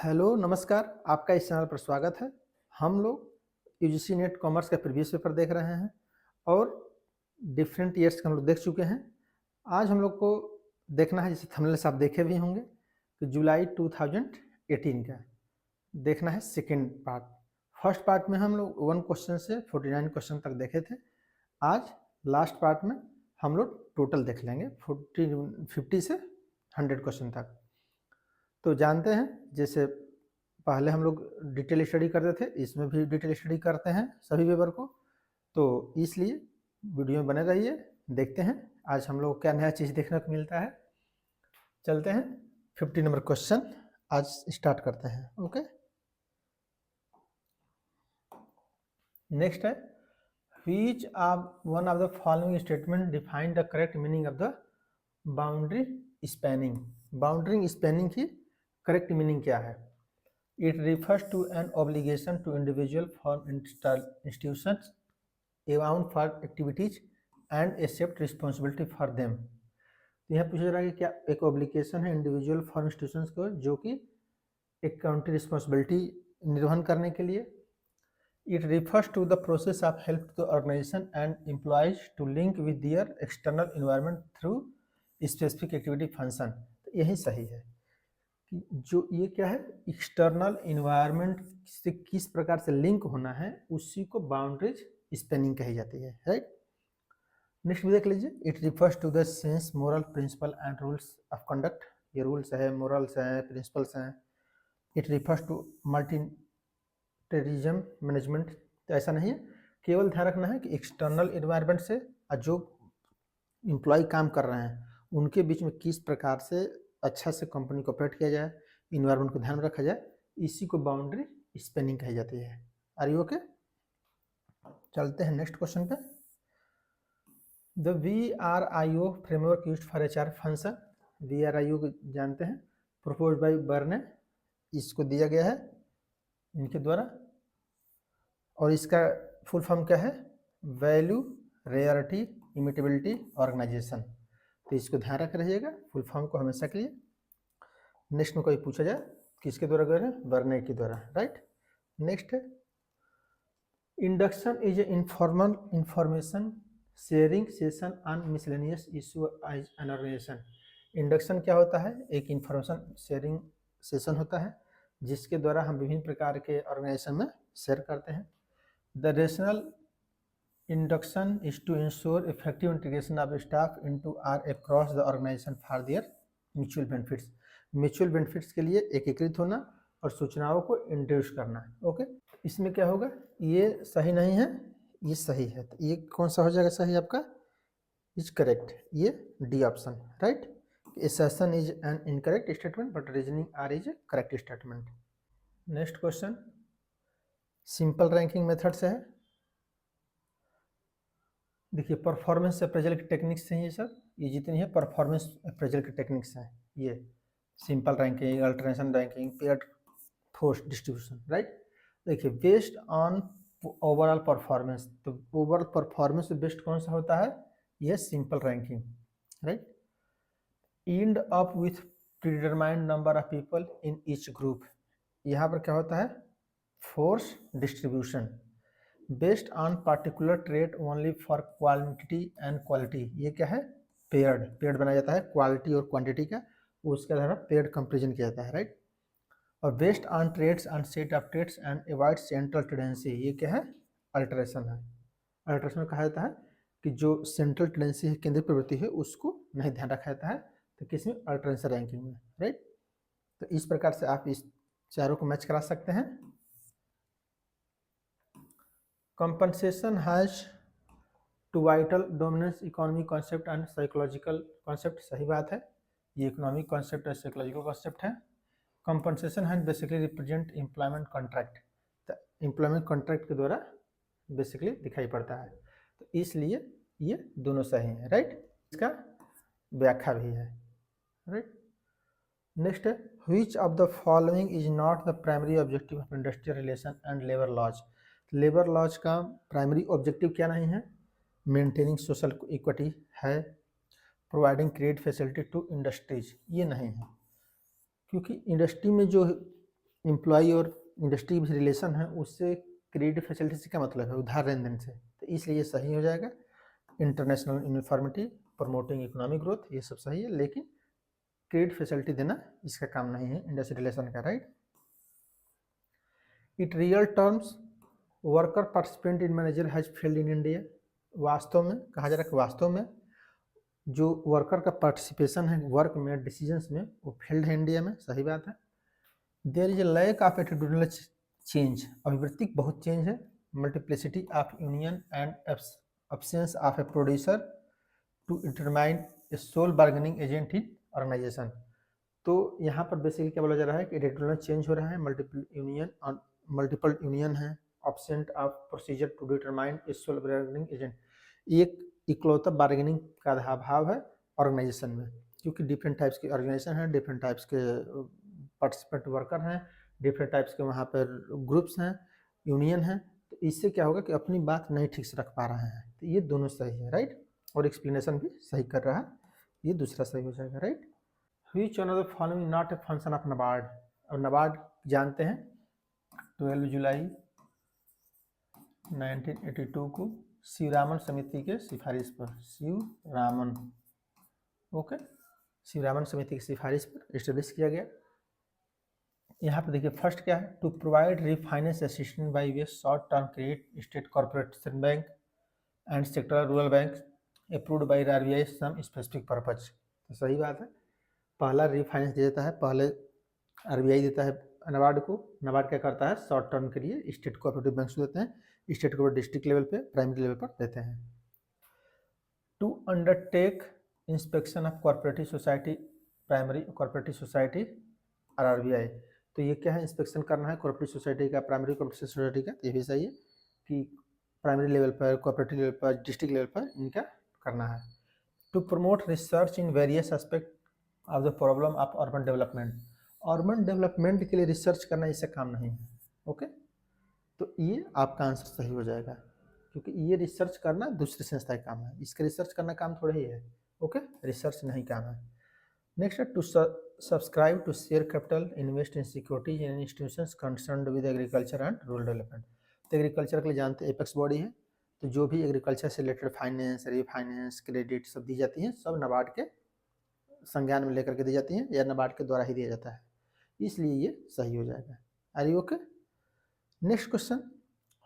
Hello, नमस्कार। आपका इस चैनल पर स्वागत है। हम लोग यूजीसी नेट कॉमर्स का प्रीवियस पेपर देख रहे हैं और डिफरेंट ईयर्स के हम लोग देख चुके हैं। आज हम लोग को देखना है, जैसे थंबनेल से आप देखे भी होंगे, कि जुलाई 2018 का देखना है सेकेंड पार्ट। फर्स्ट पार्ट में हम लोग 1 क्वेश्चन से 49 क्वेश्चन तक देखे थे। आज लास्ट पार्ट में हम लोग टोटल देख लेंगे 50 से 100 क्वेश्चन तक। तो जानते हैं, जैसे पहले हम लोग डिटेल स्टडी करते थे, इसमें भी डिटेल स्टडी करते हैं सभी पेपर को। तो इसलिए वीडियो में बने रहिए, देखते हैं आज हम लोग क्या नया चीज़ देखने को मिलता है। चलते हैं 50 नंबर क्वेश्चन आज स्टार्ट करते हैं। ओके, नेक्स्ट है, which one of the following statement define the correct meaning of the boundary spanning. Boundary spanning की करेक्ट मीनिंग क्या है? It refers to an obligation to individual from institutions bound for activities and accept responsibility for them। तो यहाँ पूछा जा रहा है कि क्या एक ऑब्लिगेशन है इंडिविजुअल फॉर इंस्टीट्यूशंस को, जो कि एक काउंटी रिस्पॉन्सिबिलिटी निर्वहन करने के लिए। It refers to the process of help to the organisation and employees to link with their external environment through specific activity function. तो यही सही है कि जो ये क्या है, एक्सटर्नल इन्वायरमेंट से किस प्रकार से लिंक होना है, उसी को बाउंड्रीज स्पेनिंग कही जाती है, राइट। नेक्स्ट भी देख लीजिए, it refers to the sense moral principle and rules of conduct. ये रूल्स है, मोरल्स हैं, प्रिंसिपल्स हैं। इट रिफर्स टू मल्टीटेरिज्म मैनेजमेंट। तो ऐसा नहीं है, केवल ध्यान रखना है कि एक्सटर्नल इन्वायरमेंट से जो एम्प्लॉय काम कर रहे हैं उनके बीच में किस प्रकार से अच्छा से कंपनी को ऑपरेट किया जाए, इन्वायरमेंट को ध्यान में रखा जाए, इसी को बाउंड्री स्पेनिंग कही जाती है। Are you okay? चलते हैं नेक्स्ट क्वेश्चन पे। The VRIO framework used for HR function. VRIO को जानते हैं, प्रपोज बाय बर्ने। इसको दिया गया है इनके द्वारा, और इसका फुल फॉर्म क्या है? Value rarity imitability organisation. तो इसको ध्यान रख रहिएगा फुल फॉर्म को हमेशा के लिए। नेक्स्ट में कोई पूछा जाए किसके द्वारा गए हैं? बर्ने के द्वारा, राइट। नेक्स्ट है, induction is a informal information sharing session on miscellaneous issue as an organisation. Induction क्या होता है? एक इंफॉर्मेशन शेयरिंग सेशन होता है जिसके द्वारा हम विभिन्न प्रकार के ऑर्गेनाइजेशन में शेयर करते हैं। The rational induction is to ensure effective integration of staff into or across the organisation for their mutual benefits. Mutual benefits के लिए एकीकृत होना और सूचनाओं को इंट्रोड्यूस करना है। ओके, इसमें क्या होगा? ये सही नहीं है, ये सही है। तो ये कौन सा हो जाएगा सही आपका? इज करेक्ट, ये D option, right. Assertion is an incorrect statement but reasoning R is a correct statement. Next question simple ranking method से है। देखिए, परफॉर्मेंस अप्रेजल की टेक्निक्स हैं ये सब, ये जितनी है परफॉर्मेंस अप्रेजल की टेक्निक्स हैं। ये simple ranking, alternation ranking, paired force distribution, right. देखिए, बेस्ड ऑन ओवरऑल परफॉर्मेंस, तो ओवरऑल परफॉर्मेंस बेस्ड कौन सा होता है? ये simple ranking, right. And up with predetermined number of people in each group. यहाँ पर क्या होता है? Force distribution. Based on particular trait only for quantity and quality. ये क्या है? पेयर्ड। पेयर्ड बनाया जाता है क्वालिटी और क्वांटिटी का, उसके द्वारा पेयर्ड कंपेरिजन किया जाता है, राइट। और based on traits and set of traits and avoid central tendency. ये क्या है? अल्टरेशन है। अल्टरेशन में कहा जाता है कि जो सेंट्रल टेंडेंसी है, केंद्रीय प्रवृत्ति है, उसको नहीं ध्यान रखा जाता है। तो किसमें? अल्टरेशन रैंकिंग में, राइट। तो इस प्रकार से आप इस चारों को मैच करा सकते हैं। Compensation has two vital dominance economic concept and psychological concept. सही बात है, ये इकोनॉमिक कॉन्सेप्ट और साइकोलॉजिकल कॉन्सेप्ट है। Compensation has basically represent employment contract. तो एम्प्लॉयमेंट कॉन्ट्रैक्ट के द्वारा बेसिकली दिखाई पड़ता है, तो इसलिए ये दोनों सही हैं, राइट। इसका व्याख्या भी है, राइट। नेक्स्ट है, which of the following is not the primary objective of industrial relation and labour laws. Labour laws का प्राइमरी ऑब्जेक्टिव क्या नहीं है? मेंटेनिंग सोशल इक्विटी है, providing credit facility to industries, ये नहीं है। क्योंकि इंडस्ट्री में जो एम्प्लॉय और इंडस्ट्री के बीच रिलेशन है उससे क्रेडिट फैसिलिटी से क्या मतलब है, उधार लेन देन से, तो इसलिए ये सही हो जाएगा। International uniformity, promoting economic growth, ये सब सही है, लेकिन क्रेडिट फैसिलिटी देना इसका काम नहीं है इंडस्ट्री रिलेशन का, right. It real terms worker participant in manager has failed in India, वास्तव में कहा जा रहा है कि वास्तव में जो वर्कर का पार्टिसिपेशन है वर्क में, डिसीजंस में, वो फेल्ड है इंडिया में, सही बात है। There is a lack of attitudinal change, अभिवृत्ति बहुत चेंज है। Multiplicity of union and absence of a producer to determine a sole bargaining agent in organisation. तो यहाँ पर बेसिकली क्या बोला जा रहा है कि एडिटोरियल चेंज हो रहा है, मल्टीपल यूनियन है, absent of procedure to determine a sole bargaining agent, एक इकलौता बार्गेनिंग का अभाव है ऑर्गेनाइजेशन में, क्योंकि डिफरेंट टाइप्स के ऑर्गेनाइजेशन हैं, डिफरेंट टाइप्स के पार्टिसिपेंट वर्कर हैं, डिफरेंट टाइप्स के वहाँ पर ग्रुप्स हैं, यूनियन हैं, तो इससे क्या होगा कि अपनी बात नहीं ठीक से रख पा रहे हैं। तो ये दोनों सही है, राइट, और एक्सप्लेनेशन भी सही कर रहा है, ये दूसरा सही हो जाएगा, right. Which one of the following not a function of NABARD, और नाबार्ड जानते हैं 12 जुलाई 1982 को शिवरामन समिति के सिफारिश पर, शिवरामन, ओके, शिवरामन समिति की सिफारिश पर इस्टेब्लिश किया गया। यहाँ पे देखिए फर्स्ट क्या है, to provide refinance assistance by way short term credit state corporation bank and sectoral rural bank approved by RBI some specific purpose, तो सही बात है, पहला रिफाइनेंस दे देता है, पहले आरबीआई देता है नाबार्ड को, नाबार्ड क्या करता है शॉर्ट टर्म के लिए स्टेट कोऑपरेटिव बैंक देते हैं, स्टेट को डिस्ट्रिक्ट लेवल पे, प्राइमरी लेवल पर देते हैं। To undertake inspection of cooperative society, primary cooperative society RBI, तो ये क्या है, इंस्पेक्शन करना है कोऑपरेटिव सोसाइटी का, प्राइमरी कोऑपरेटिव सोसाइटी का, तो ये भी सही है कि प्राइमरी लेवल पर, कोऑपरेटिव लेवल पर, डिस्ट्रिक्ट लेवल पर इनका करना है। To promote research in various aspect of the problem of urban development, urban development के लिए रिसर्च करना इससे काम नहीं है, ओके, तो ये आपका आंसर सही हो जाएगा, क्योंकि ये रिसर्च करना दूसरी संस्था का काम है, इसका रिसर्च करना काम थोड़ा ही है, ओके, रिसर्च नहीं काम है। नेक्स्ट है to subscribe to share capital invest in securities in institutions concerned with agriculture and rural development, तो एग्रीकल्चर के लिए जानते हैं एपेक्स बॉडी है, तो जो भी एग्रीकल्चर से रिलेटेड फाइनेंस, रीफाइनेंस, क्रेडिट सब दी जाती हैं, सब नाबार्ड के संज्ञान में लेकर के दी जाती हैं या नाबार्ड के द्वारा ही दिया जाता है, इसलिए ये सही हो जाएगा। Are you okay? Next question,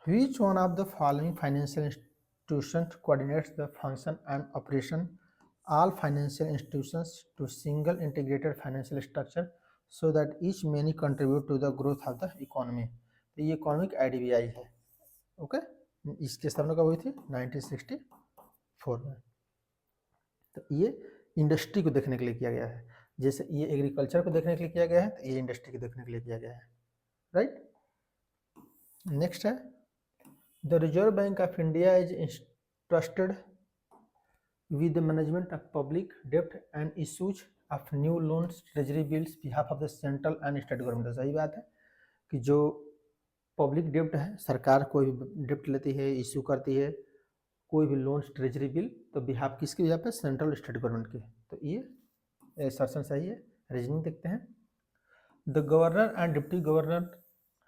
which one of the following financial institutions coordinates the function and operation all financial institutions to single integrated financial structure so that each many contribute to the growth of the economy, तो ये economic IDBI है, okay, इसकी स्थापना कब हुई थी 1964 में, तो ये इंडस्ट्री को देखने के लिए किया गया है, जैसे ये एग्रीकल्चर को देखने के लिए किया गया है, तो ये इंडस्ट्री को देखने के लिए किया गया है, राइट। नेक्स्ट है the reserve Bank of India is interested with the management of public debt and issues of new loans treasury bills behalf of the central and state government, सही बात है कि जो पब्लिक डेप्ट है, सरकार कोई भी डेप्ट लेती है, इशू करती है कोई भी लोन्स ट्रेजरी बिल, तो बिहाफ किसके बिहाफ पे, सेंट्रल स्टेट गवर्नमेंट के, तो ये असर्शन सही है। रीजनिंग देखते हैं, the governor and deputy governor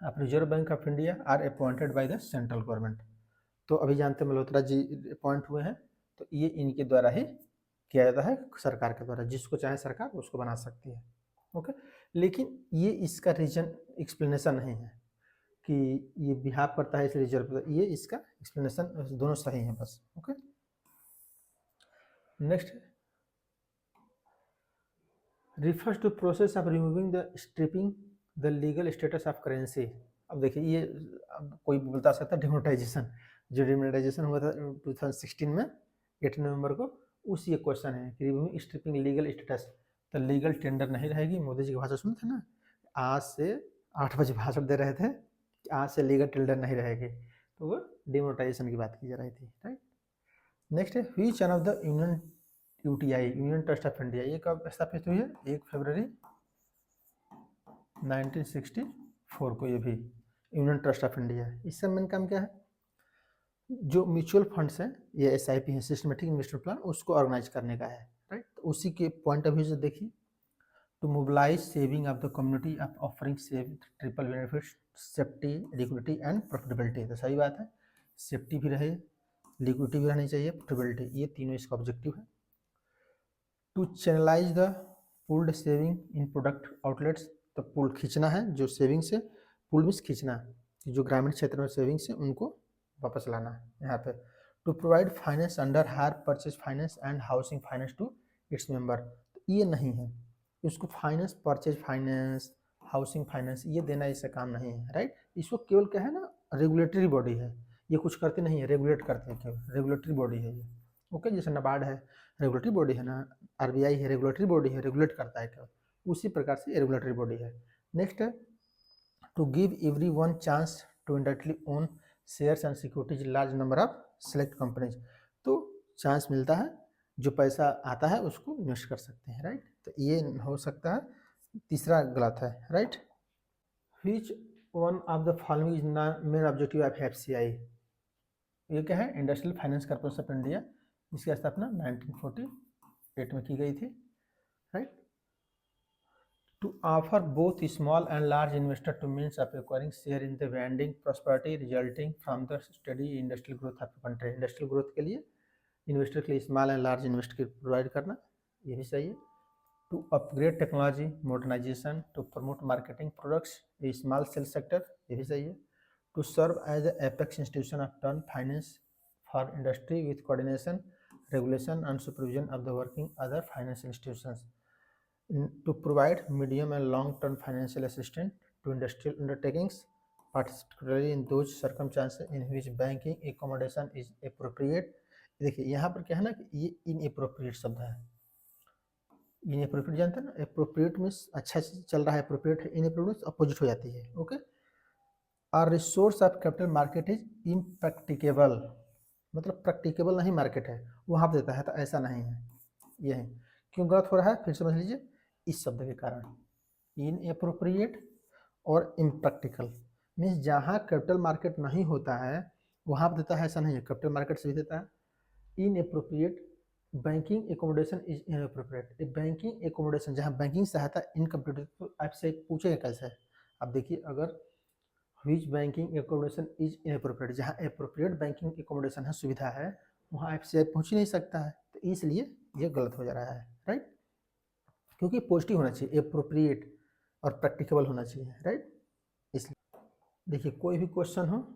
of Reserve Bank of India are appointed by the central government, तो अभी जानते मल्होत्रा जी अपॉइंट हुए हैं, तो ये इनके द्वारा ही किया जाता है, सरकार के द्वारा, जिसको चाहे सरकार उसको बना सकती है, ओके, लेकिन ये इसका रीजन एक्सप्लेनेशन नहीं है कि ये बिहाफ करता है इसलिए रिजर्व, ये इसका एक्सप्लेनेशन दोनों सही हैं बस, okay. Next refers to process of removing the stripping the legal status of currency, अब देखिए ये अब कोई बोलता सकता है डिमोनेटाइजेशन, जो डिमोनेटाइजेशन हुआ था 2016 में 8 नवंबर को, उसी एक क्वेश्चन है कि रिमूविंग स्ट्रिपिंग लीगल स्टेटस, तो लीगल टेंडर नहीं रहेगी, मोदी जी की भाषा सुनते ना, आज से 8 बजे भाषण दे रहे थे कि आज से लीगल टेंडर नहीं रहेगी, तो वो डिमोनेटाइजेशन की बात की जा रही थी, राइट। नेक्स्ट है which one of the union UTI, union trust of India, ये कब स्थापित हुई है, 1 फरवरी 1964 को, ये भी यूनियन ट्रस्ट ऑफ इंडिया है। इसका मेन काम क्या है, जो म्यूचुअल फंड्स हैं, ये एसआईपी है, सिस्टमेटिक इन्वेस्टमेंट प्लान, उसको ऑर्गेनाइज करने का है, राइट, तो उसी के पॉइंट ऑफ व्यू से देखिए, to mobilise saving of the community of offering save triple benefits, safety, liquidity and profitability. तो सही बात है, सेफ्टी भी रहे, लिक्विडिटी भी रहनी चाहिए, प्रॉफिटेबिलिटी, ये तीनों इसका ऑब्जेक्टिव है। To channelise the pooled saving in product outlets, तो पूल खींचना है, जो सेविंग से पूल में खींचना है, जो ग्रामीण क्षेत्र में सेविंग्स है उनको वापस लाना है यहाँ पे। To provide finance under hire purchase finance and housing finance to its member, तो ये नहीं है, उसको finance, purchase finance, housing finance ये देना इससे काम नहीं है, राइट। इसको केवल क्या है ना, रेगुलेटरी बॉडी है, ये कुछ करते नहीं है, रेगुलेट करते हैं, केवल रेगुलेटरी बॉडी है ये। ओके, जैसे नाबार्ड है रेगुलेटरी बॉडी है ना, आरबीआई है रेगुलेटरी बॉडी है, रेगुलेट करता है केवल, उसी प्रकार से रेगुलेटरी बॉडी है। नेक्स्ट है to give every one chance to indirectly own shares and securities large number of select companies, तो चांस मिलता है, जो पैसा आता है उसको इन्वेस्ट कर सकते हैं, राइट। तो ये हो सकता है, तीसरा गलत है, right. Which one of the following is main objective of FCI, ये क्या है, Industrial Finance Corporation of India, जिसकी स्थापना 1948 में की गई थी, right. To offer both small and large investor to means of acquiring share in the vending prosperity resulting from the study industrial growth of country, industrial growth के लिए investor के लिए small and large investor provide करना, ये भी सही है। To upgrade technology modernisation to promote marketing products a small scale sector, ये भी सही है। To serve as a apex institution of term finance for industry with coordination, regulation and supervision of the working other financial institutions. To provide medium and long-term financial assistance to industrial undertakings, particularly in those circumstances in which banking accommodation is appropriate। देखिए यहाँ पर क्या है ना कि ये inappropriate शब्द है, इनएप्रोप्रिएट जानते हैं ना, एप्रोप्रिएट में अच्छा चल रहा है, एप्रोप्रिएट है, इनएप्रोप्रिएट अपोजिट हो जाती है, ओके। और resource of capital market is impracticable, मतलब प्रैक्टिकेबल नहीं मार्केट है, वहाँ पर देता है, तो ऐसा नहीं है, ये है। क्यों गलत हो रहा है, फिर समझ लीजिए, इस शब्द के कारण, इनएप्रोप्रिएट और इम्प्रैक्टिकल, मीन्स जहाँ कैपिटल मार्केट नहीं होता है वहाँ पर देता है, ऐसा नहीं है, कैपिटल मार्केट से भी देता है। Inappropriate banking accommodation is inappropriate, banking accommodation जहाँ बैंकिंग सहायता इनकम्प्लीट, तो आपसे पूछेगा कैसे है, अब देखिए, अगर which banking accommodation is inappropriate, जहाँ एप्रोप्रिएट बैंकिंग एकोमोडेशन है, सुविधा है, वहाँ आपसे पहुँच ही नहीं सकता है, तो इसलिए ये गलत हो जा रहा है, राइट। क्योंकि पॉजिटिव होना चाहिए, एप्रोप्रिएट और प्रैक्टिकेबल होना चाहिए, राइट। इसलिए देखिए, कोई भी क्वेश्चन हो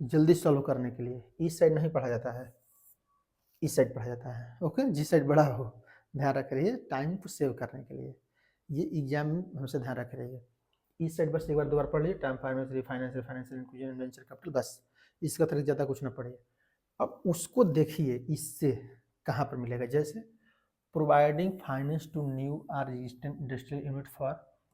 जल्दी सॉल्व करने के लिए इस साइड नहीं पढ़ा जाता है, इस साइड पढ़ा जाता है, ओके। जिस साइड बड़ा हो, ध्यान रख रहिए, टाइम को सेव करने के लिए, ये एग्जाम में हमसे ध्यान रख रहिए। इस साइड बस एक बार 2 बार पढ़ लीजिए, time finance, refinance, financial inclusion, venture capital, बस इसका तरह ज़्यादा कुछ ना पढ़िए। अब उसको देखिए इससे कहाँ पर मिलेगा, जैसे providing finance to new or existing industrial unit for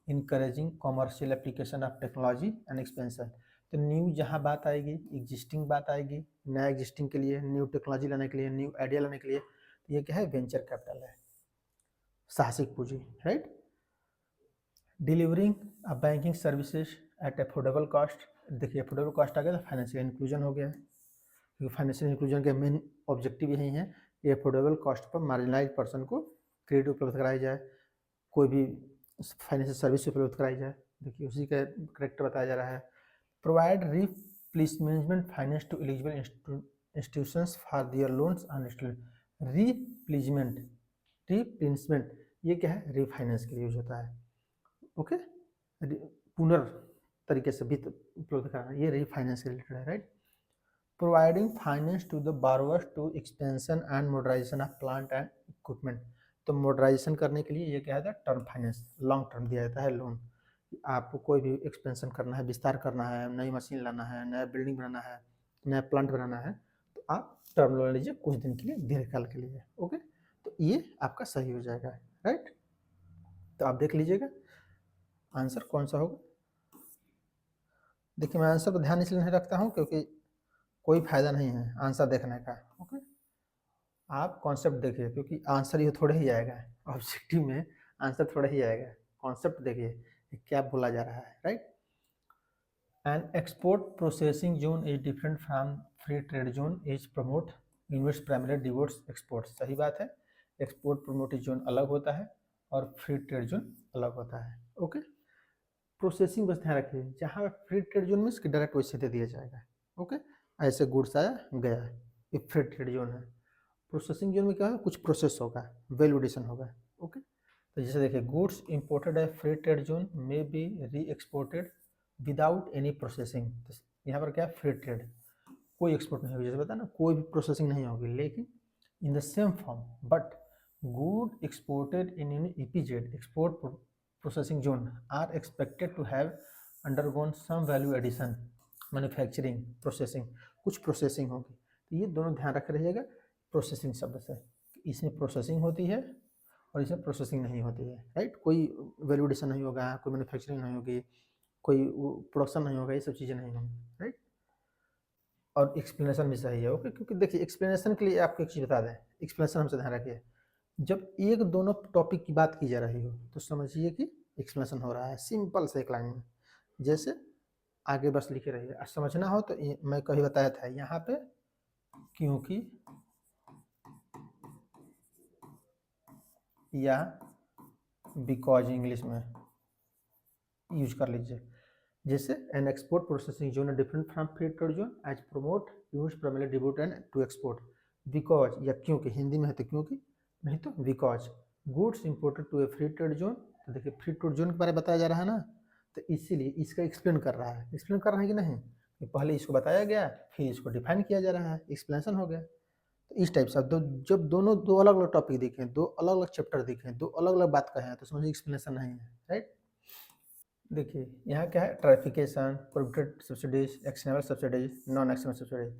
encouraging commercial application of technology and expansion। तो न्यू जहाँ बात आएगी, एग्जिस्टिंग बात आएगी, नया एग्जिस्टिंग के लिए, न्यू टेक्नोलॉजी लाने के लिए, न्यू आइडिया लाने के लिए, तो ये क्या है, वेंचर कैपिटल है, साहसिक पूंजी, right. Delivering a banking services at affordable cost, देखिए अफोर्डेबल कॉस्ट आ गया, तो फाइनेंशियल इंक्लूजन हो गया है, क्योंकि फाइनेंशियल इंक्लूजन के मेन ऑब्जेक्टिव यही है कि अफोर्डेबल कॉस्ट पर मार्जिनलाइज पर्सन को क्रेडिट उपलब्ध कराई जाए, कोई भी फाइनेंशियल सर्विस उपलब्ध कराई जाए, देखिए उसी का करेक्टर बताया जा रहा है। Provide replacement finance to eligible institutions for their loans and replacement, ये क्या है, रीफाइनेंस के लिए यूज होता है, ओके। पुनर् तरीके से वित्त उपलब्ध कराना, ये रीफाइनेंस के रिलेटेड है, right. Providing finance to the borrowers to expansion and modernisation of plant and equipment, तो मॉडर्नाइजेशन करने के लिए ये क्या है, टर्म फाइनेंस, लॉन्ग टर्म दिया जाता है लोन। आपको कोई भी एक्सपेंशन करना है, विस्तार करना है, नई मशीन लाना है, नया बिल्डिंग बनाना है, नया प्लांट बनाना है, तो आप टर्म लोन लीजिए कुछ दिन के लिए, दीर्घकाल के लिए, ओके। तो ये आपका सही हो जाएगा, राइट। तो आप देख लीजिएगा आंसर कौन सा होगा। देखिए, मैं आंसर पर ध्यान इसलिए नहीं रखता हूँ क्योंकि कोई फायदा नहीं है आंसर देखने का, ओके। आप कॉन्सेप्ट देखिए, क्योंकि आंसर ये थोड़ा ही आएगा, ऑब्जेक्टिव में आंसर थोड़ा ही आएगा, कॉन्सेप्ट देखिए क्या बोला जा रहा है, right. N export processing zone is different from free trade zone is promote invest primary divorce export, सही बात है, एक्सपोर्ट प्रमोटिव जोन अलग होता है और फ्री ट्रेड जोन अलग होता है। ओके, प्रोसेसिंग बस ध्यान रखिए, जहाँ फ्री ट्रेड जोन में इसके डायरेक्ट वैसे दे दिया जाएगा। ओके, ऐसे गुड्स आया गया, ये फ्री ट्रेड जोन है। प्रोसेसिंग जोन में क्या है, कुछ प्रोसेस होगा, वैल्यू एडिशन होगा। ओके, तो जैसे देखिए, गुड्स इंपोर्टेड है फ्री ट्रेड जोन में बी री एक्सपोर्टेड विदाउट एनी प्रोसेसिंग। यहाँ पर क्या है, फ्री ट्रेड, कोई एक्सपोर्ट नहीं होगी, जैसे बता ना, कोई भी प्रोसेसिंग नहीं होगी, लेकिन in the same form but good exported in EPZ export processing zone are expected to have undergone some value addition manufacturing processing, कुछ प्रोसेसिंग होगी। तो ये दोनों ध्यान रख रहिएगा प्रोसेसिंग शब्द से, इसमें प्रोसेसिंग होती है और इसमें प्रोसेसिंग नहीं होती है, राइट। कोई वैल्यू एडिशन नहीं होगा, कोई मैन्युफैक्चरिंग नहीं होगी, कोई प्रोडक्शन नहीं होगा, ये सब चीज़ें नहीं होंगी, राइट। और एक्सप्लेनेशन भी सही है। ओके, क्योंकि देखिए एक्सप्लेनेशन के लिए आपको एक चीज़ बता दें, एक्सप्लेनेशन हमसे ध्यान रखिए, जब एक दोनों टॉपिक की बात की जा रही हो तो समझिए कि एक्सप्लेनेशन हो रहा है, सिंपल से एक लाइन में, जैसे आगे बस लिखे रहिए। समझना हो तो मैं कभी बताया था यहाँ पे क्योंकि या बिकॉज इंग्लिश में यूज कर लीजिए। जैसे an export processing zone different from free trade zone as promote use primarily debut and to export because, या क्योंकि, हिंदी में है तो क्योंकि, नहीं तो because goods imported to a free trade zone. तो देखिए फ्री ट्रेड जोन के बारे में बताया जा रहा है ना, तो इसीलिए इसका एक्सप्लेन कर रहा है, एक्सप्लेन कर रहा है कि नहीं, कि पहले इसको बताया गया फिर इसको डिफाइन किया जा रहा है, एक्सप्लेनेशन हो गया। तो इस टाइप से जब दोनों दो अलग अलग टॉपिक दिखे, दो अलग अलग चैप्टर दिखे, दो अलग अलग बात कहें, तो समझिए एक्सप्लेनेशन नहीं है, राइट। देखिए यहाँ क्या है, tariffication, prohibited subsidies, actionable subsidies, non actionable subsidies.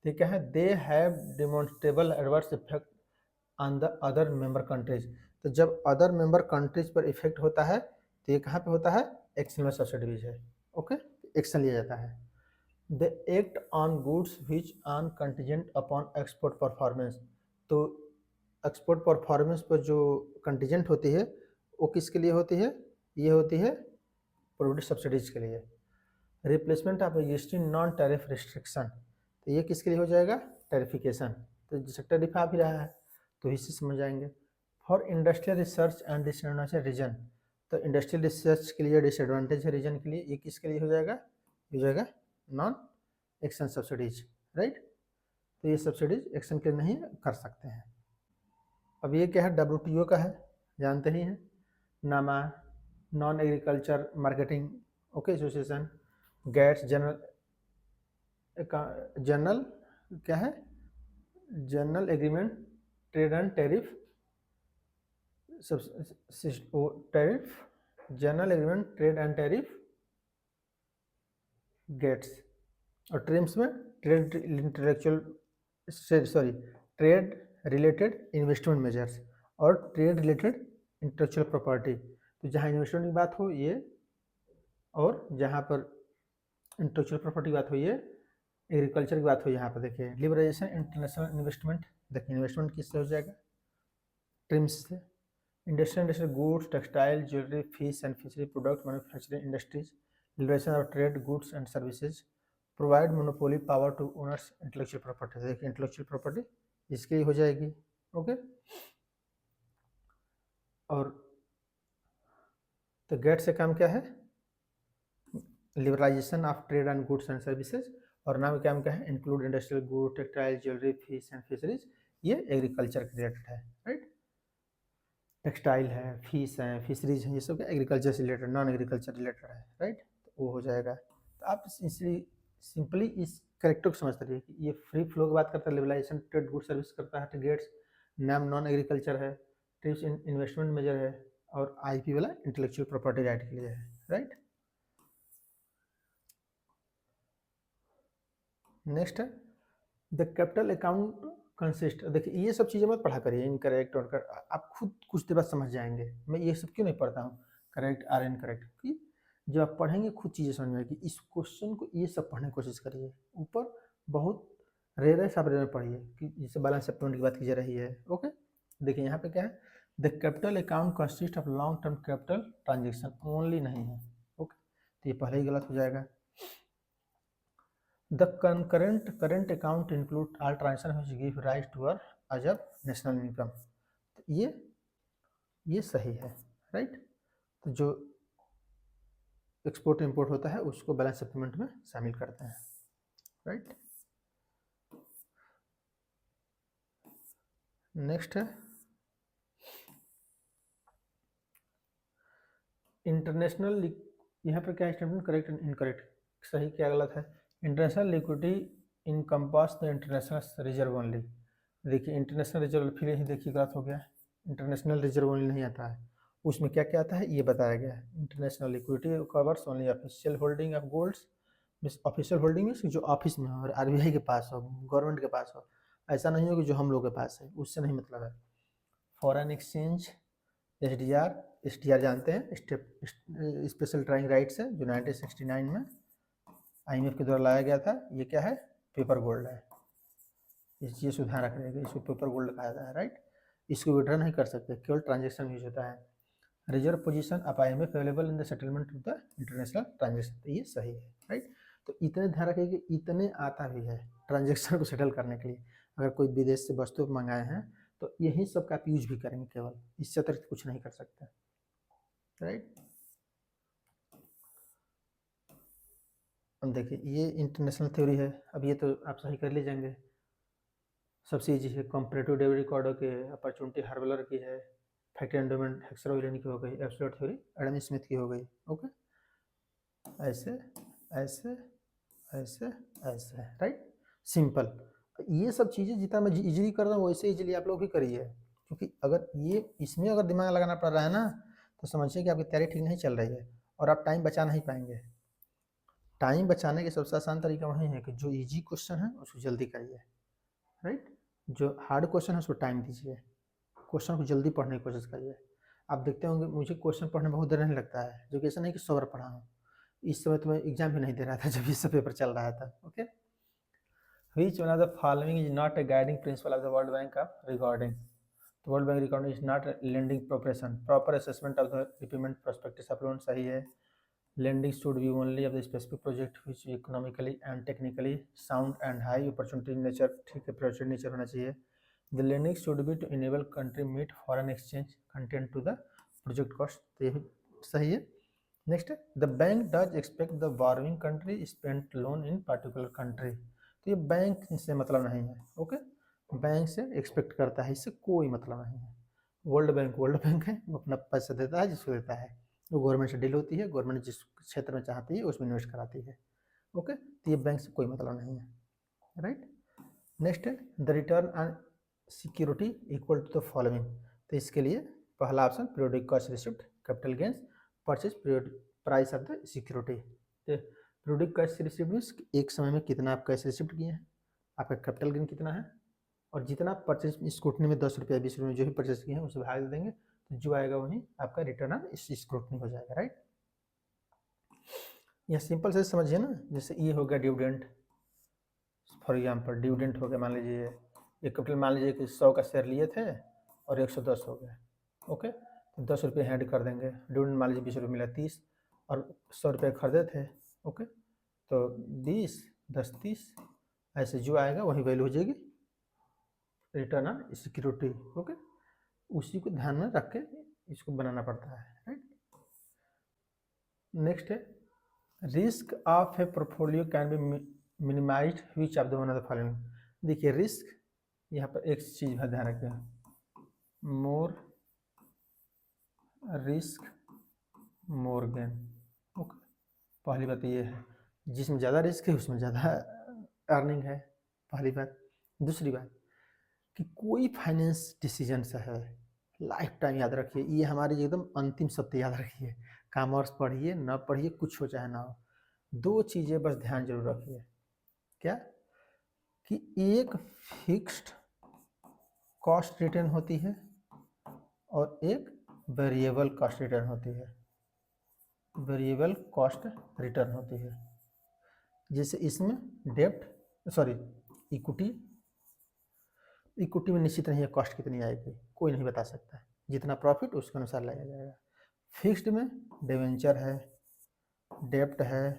तो क्या है, they have demonstrable adverse effect on the other member countries. तो जब अदर मेंबर कंट्रीज पर इफेक्ट होता है तो ये कहाँ पे होता है, एक्शनेबल सब्सिडीज है। ओके, एक्शन लिया जाता है। The act on goods which on contingent upon export performance. तो एक्सपोर्ट परफॉर्मेंस पर जो कंटीजेंट होती है वो किसके लिए होती है, ये होती है प्रोविडेंट सब्सिडीज के लिए। Replacement of existing non tariff restriction, तो ये किसके लिए हो जाएगा, टैरिफिकेशन। तो जैसे टैरिफ आ भी रहा है तो इससे समझ जाएंगे। For industrial research and disadvantage region, तो इंडस्ट्रियल रिसर्च के लिए डिसएडवांटेज रीजन के लिए ये किसके लिए हो जाएगा नॉन एक्शन सब्सिडीज, राइट। तो ये सब्सिडीज एक्शन के लिए नहीं कर सकते हैं। अब ये क्या है, WTO का है, जानते ही हैं, NAMA non agriculture marketing okay association, GATS general क्या है, general agreement trade and tariff tariff, general agreement trade and tariff GATS. और ट्रिम्स में trade trade related investment measures और ट्रेड रिलेटेड इंटेलेक्चुअल प्रॉपर्टी। तो जहाँ इन्वेस्टमेंट की बात हो ये, और जहाँ पर इंटेलेक्चुअल प्रॉपर्टी की बात हो ये, एग्रीकल्चर की बात हो यहाँ पर देखिए लिबरलाइजेशन इंटरनेशनल इन्वेस्टमेंट। देखिए इन्वेस्टमेंट किससे हो जाएगा, ट्रिम्स से। Industrial goods, textile, jewellery, fish and fishery product, manufacturing industries, liberation of trade goods and services, provide monopoly power to owners intellectual property. देखिए इंटेलेक्चुअल प्रॉपर्टी इसकी हो जाएगी। ओके, और तो गेट से काम क्या है, liberalization of trade and goods and services, और नाम क्या क्या है, include industrial good, textile, jewellery, fish and fisheries, ये एग्रीकल्चर के रिलेटेड है, राइट। टेक्सटाइल है, फिश है, फिशरीज है, ये सब एग्रीकल्चर से रिलेटेड, नॉन एग्रीकल्चर रिलेटेड है, राइट। तो वो हो जाएगा। तो आप सिंपली इस करेक्टर को समझते रहिए कि ये फ्री फ्लो की बात करता है, लिबरलाइजेशन ट्रेड गुड सर्विस करता है, गेट्स नाम नॉन एग्रीकल्चर है, ट्रिप्स इन्वेस्टमेंट मेजर है, और IP वाला इंटेलेक्चुअल प्रॉपर्टी राइट के लिए है, राइट। नेक्स्ट है द कैपिटल अकाउंट कंसिस्ट। देखिए ये सब चीज़ें मत पढ़ा करिए, इनकरेक्ट और आप खुद कुछ देर बाद समझ जाएंगे। मैं ये सब क्यों नहीं पढ़ता हूँ, करेक्ट आर इनकरेक्ट, कि जब आप पढ़ेंगे खुद चीज़ें समझ में आएगी। इस क्वेश्चन को ये सब पढ़ने की कोशिश करिए, ऊपर बहुत रेयर है, सब रेयर पढ़िए, कि जैसे बैलेंस स्टेटमेंट की बात की जा रही है। ओके, देखिए यहाँ पे क्या है, the capital account consist of long term capital transaction only नहीं है। ओके, तो ये पहले ही गलत हो जाएगा। The current account include all transactions which give rise to or as of national income। ये ये सही है, राइट। तो जो एक्सपोर्ट इंपोर्ट होता है उसको बैलेंस सप्लीमेंट में शामिल करते हैं, राइट। नेक्स्ट है इंटरनेशनल, यहाँ पर क्या स्टेटमेंट करेक्ट एंड इनकरेक्ट, सही क्या गलत है। International liquidity encompass the international reserve only, देखिए इंटरनेशनल रिजर्व फिर यही देखिए गलत हो गया है, इंटरनेशनल रिजर्व ओनली नहीं आता है, उसमें क्या क्या आता है ये बताया गया है। International liquidity covers only official holding of golds, means official holding means जो ऑफिस में हो और आरबीआई के पास हो, गवर्नमेंट के पास हो, ऐसा नहीं हो कि जो हम लोग के पास है, उससे नहीं मतलब है। फॉरेन एक्सचेंज एसडीआर, एसडीआर जानते हैं स्पेशल ट्राइंग राइट्स है जो 1969 में आईएमएफ के द्वारा लाया गया था। ये क्या है, पेपर गोल्ड है, ये सुधार रख रहेगा, इसको पेपर गोल्ड कहा जाता है, राइट। इसको विड्रॉ नहीं कर सकते, केवल ट्रांजेक्शन यूज होता है। Reserve position of IMF available in the settlement of the international transaction, तो ये सही है, राइट। तो इतने ध्यान रखिए कि इतने आता भी है ट्रांजेक्शन को सेटल करने के लिए, अगर कोई विदेश से वस्तु मंगाए हैं तो यही सब का आप यूज भी करेंगे, केवल इससे अतिरिक्त कुछ नहीं कर सकते, राइट। अब देखिए ये इंटरनेशनल थ्योरी है, अब ये तो आप सही कर ले जाएंगे। सबसे ईजी है, कंपैरेटिव डेबिट रिकॉर्डो की है, अपॉर्चुनिटी हार्वेलर की है, फैक्ट एंडोमेंट हेक्सरोविलियन की हो गई, एब्सोल्यूट थ्योरी एडम स्मिथ की हो गई, ओके। ऐसे ऐसे ऐसे ऐसे, राइट, सिंपल। ये सब चीज़ें जितना मैं इजीली कर रहा हूँ वैसे इजीली आप लोग भी करिए, क्योंकि अगर ये इसमें अगर दिमाग लगाना पड़ रहा है ना तो समझिए कि आपकी तैयारी ठीक नहीं चल रही है और आप टाइम बचा नहीं पाएंगे। टाइम बचाने के सबसे आसान तरीका वही है कि जो इजी क्वेश्चन है उसको जल्दी करिए, राइट। जो हार्ड क्वेश्चन है उसको टाइम दीजिए, क्वेश्चन को जल्दी पढ़ने की कोशिश करिए। आप देखते होंगे मुझे क्वेश्चन पढ़ने में बहुत देर नहीं लगता है, जो कि ऐसा नहीं कि 100 बार पढ़ा हूँ। इस समय तो मैं एग्जाम भी नहीं दे रहा था जब ये सब पेपर चल रहा था, okay. Which one of the following is not a guiding principle of the World Bank of recording? The World Bank recording is not a lending profession. Proper assessment of the repayment prospectus of loan सही है। Lending should be only of the specific project which is economically and technically sound and high opportunity nature, ठीक है, opportunity nature होना चाहिए। The lending should be to enable country meet foreign exchange content to the project cost, तो ये सही है। Next, the bank does expect the borrowing country spend loan in particular country, तो ये बैंक से मतलब नहीं है, ओके। बैंक से एक्सपेक्ट करता है, इससे कोई मतलब नहीं है। वर्ल्ड बैंक है, वो अपना पैसा देता है जिसको देता है, वो गवर्नमेंट से डील होती है, गवर्नमेंट जिस क्षेत्र में चाहती है उसमें इन्वेस्ट कराती है, ओके। तो ये बैंक से कोई मतलब नहीं है, राइट। नेक्स्ट है the return on security equal to the following, तो इसके लिए पहला option periodic cost receipt, capital gains, purchase price of the security. तो पीरियोडिक कॉस्ट रिसिप्ट मीन्स एक समय में कितना आप कैश रिसिप्ट किए हैं, आपका कैपिटल गेन कितना है, और जितना परचेज स्क्रूटनी में 10 रुपया 20 रुपये जो भी परचेज किए हैं उसे भाग दे देंगे, तो जो आएगा वही आपका रिटर्न ऑन स्क्रूटनी हो जाएगा, राइट। यह सिंपल से समझिए ना, जैसे ये हो गया डिविडेंड, फॉर एग्जाम्पल डिविडेंड हो गया, मान लीजिए एक कैपिटल, मान लीजिए कि 100 का शेयर लिए थे और 110 हो गया, ओके। तो 10 रुपये ऐड कर देंगे, डिविडेंड मान लीजिए 20 रुपये मिला, 30 और 100 रुपये खरीदे थे, ओके। तो 20 10 30 ऐसे जो आएगा वही वैल्यू हो जाएगी रिटर्न ऑन सिक्योरिटी, ओके। उसी को ध्यान में रख के इसको बनाना पड़ता है, राइट। नेक्स्ट है risk of A portfolio can be minimised which of the one of the following, देखिए रिस्क, यहाँ पर एक चीज़ का ध्यान रखें, मोर रिस्क मोर गेन, ओके। पहली बात ये है, जिसमें ज़्यादा रिस्क है उसमें ज़्यादा अर्निंग है, पहली बात। दूसरी बात कि कोई फाइनेंस डिसीजन से है लाइफ टाइम याद रखिए, ये हमारी एकदम अंतिम सत्य याद रखिए, कॉमर्स पढ़िए ना पढ़िए कुछ हो चाहे ना हो, दो चीज़ें बस ध्यान जरूर रखिए, क्या कि एक फिक्स्ड कॉस्ट रिटर्न होती है और एक वेरिएबल कॉस्ट रिटर्न होती है, वेरिएबल कॉस्ट रिटर्न होती है। जैसे इसमें इक्विटी में निश्चित नहीं है कॉस्ट कितनी आएगी, कोई नहीं बता सकता है, जितना प्रॉफिट उसके अनुसार लगाया जाएगा। फिक्स्ड में डिवेंचर है, डेप्ट है,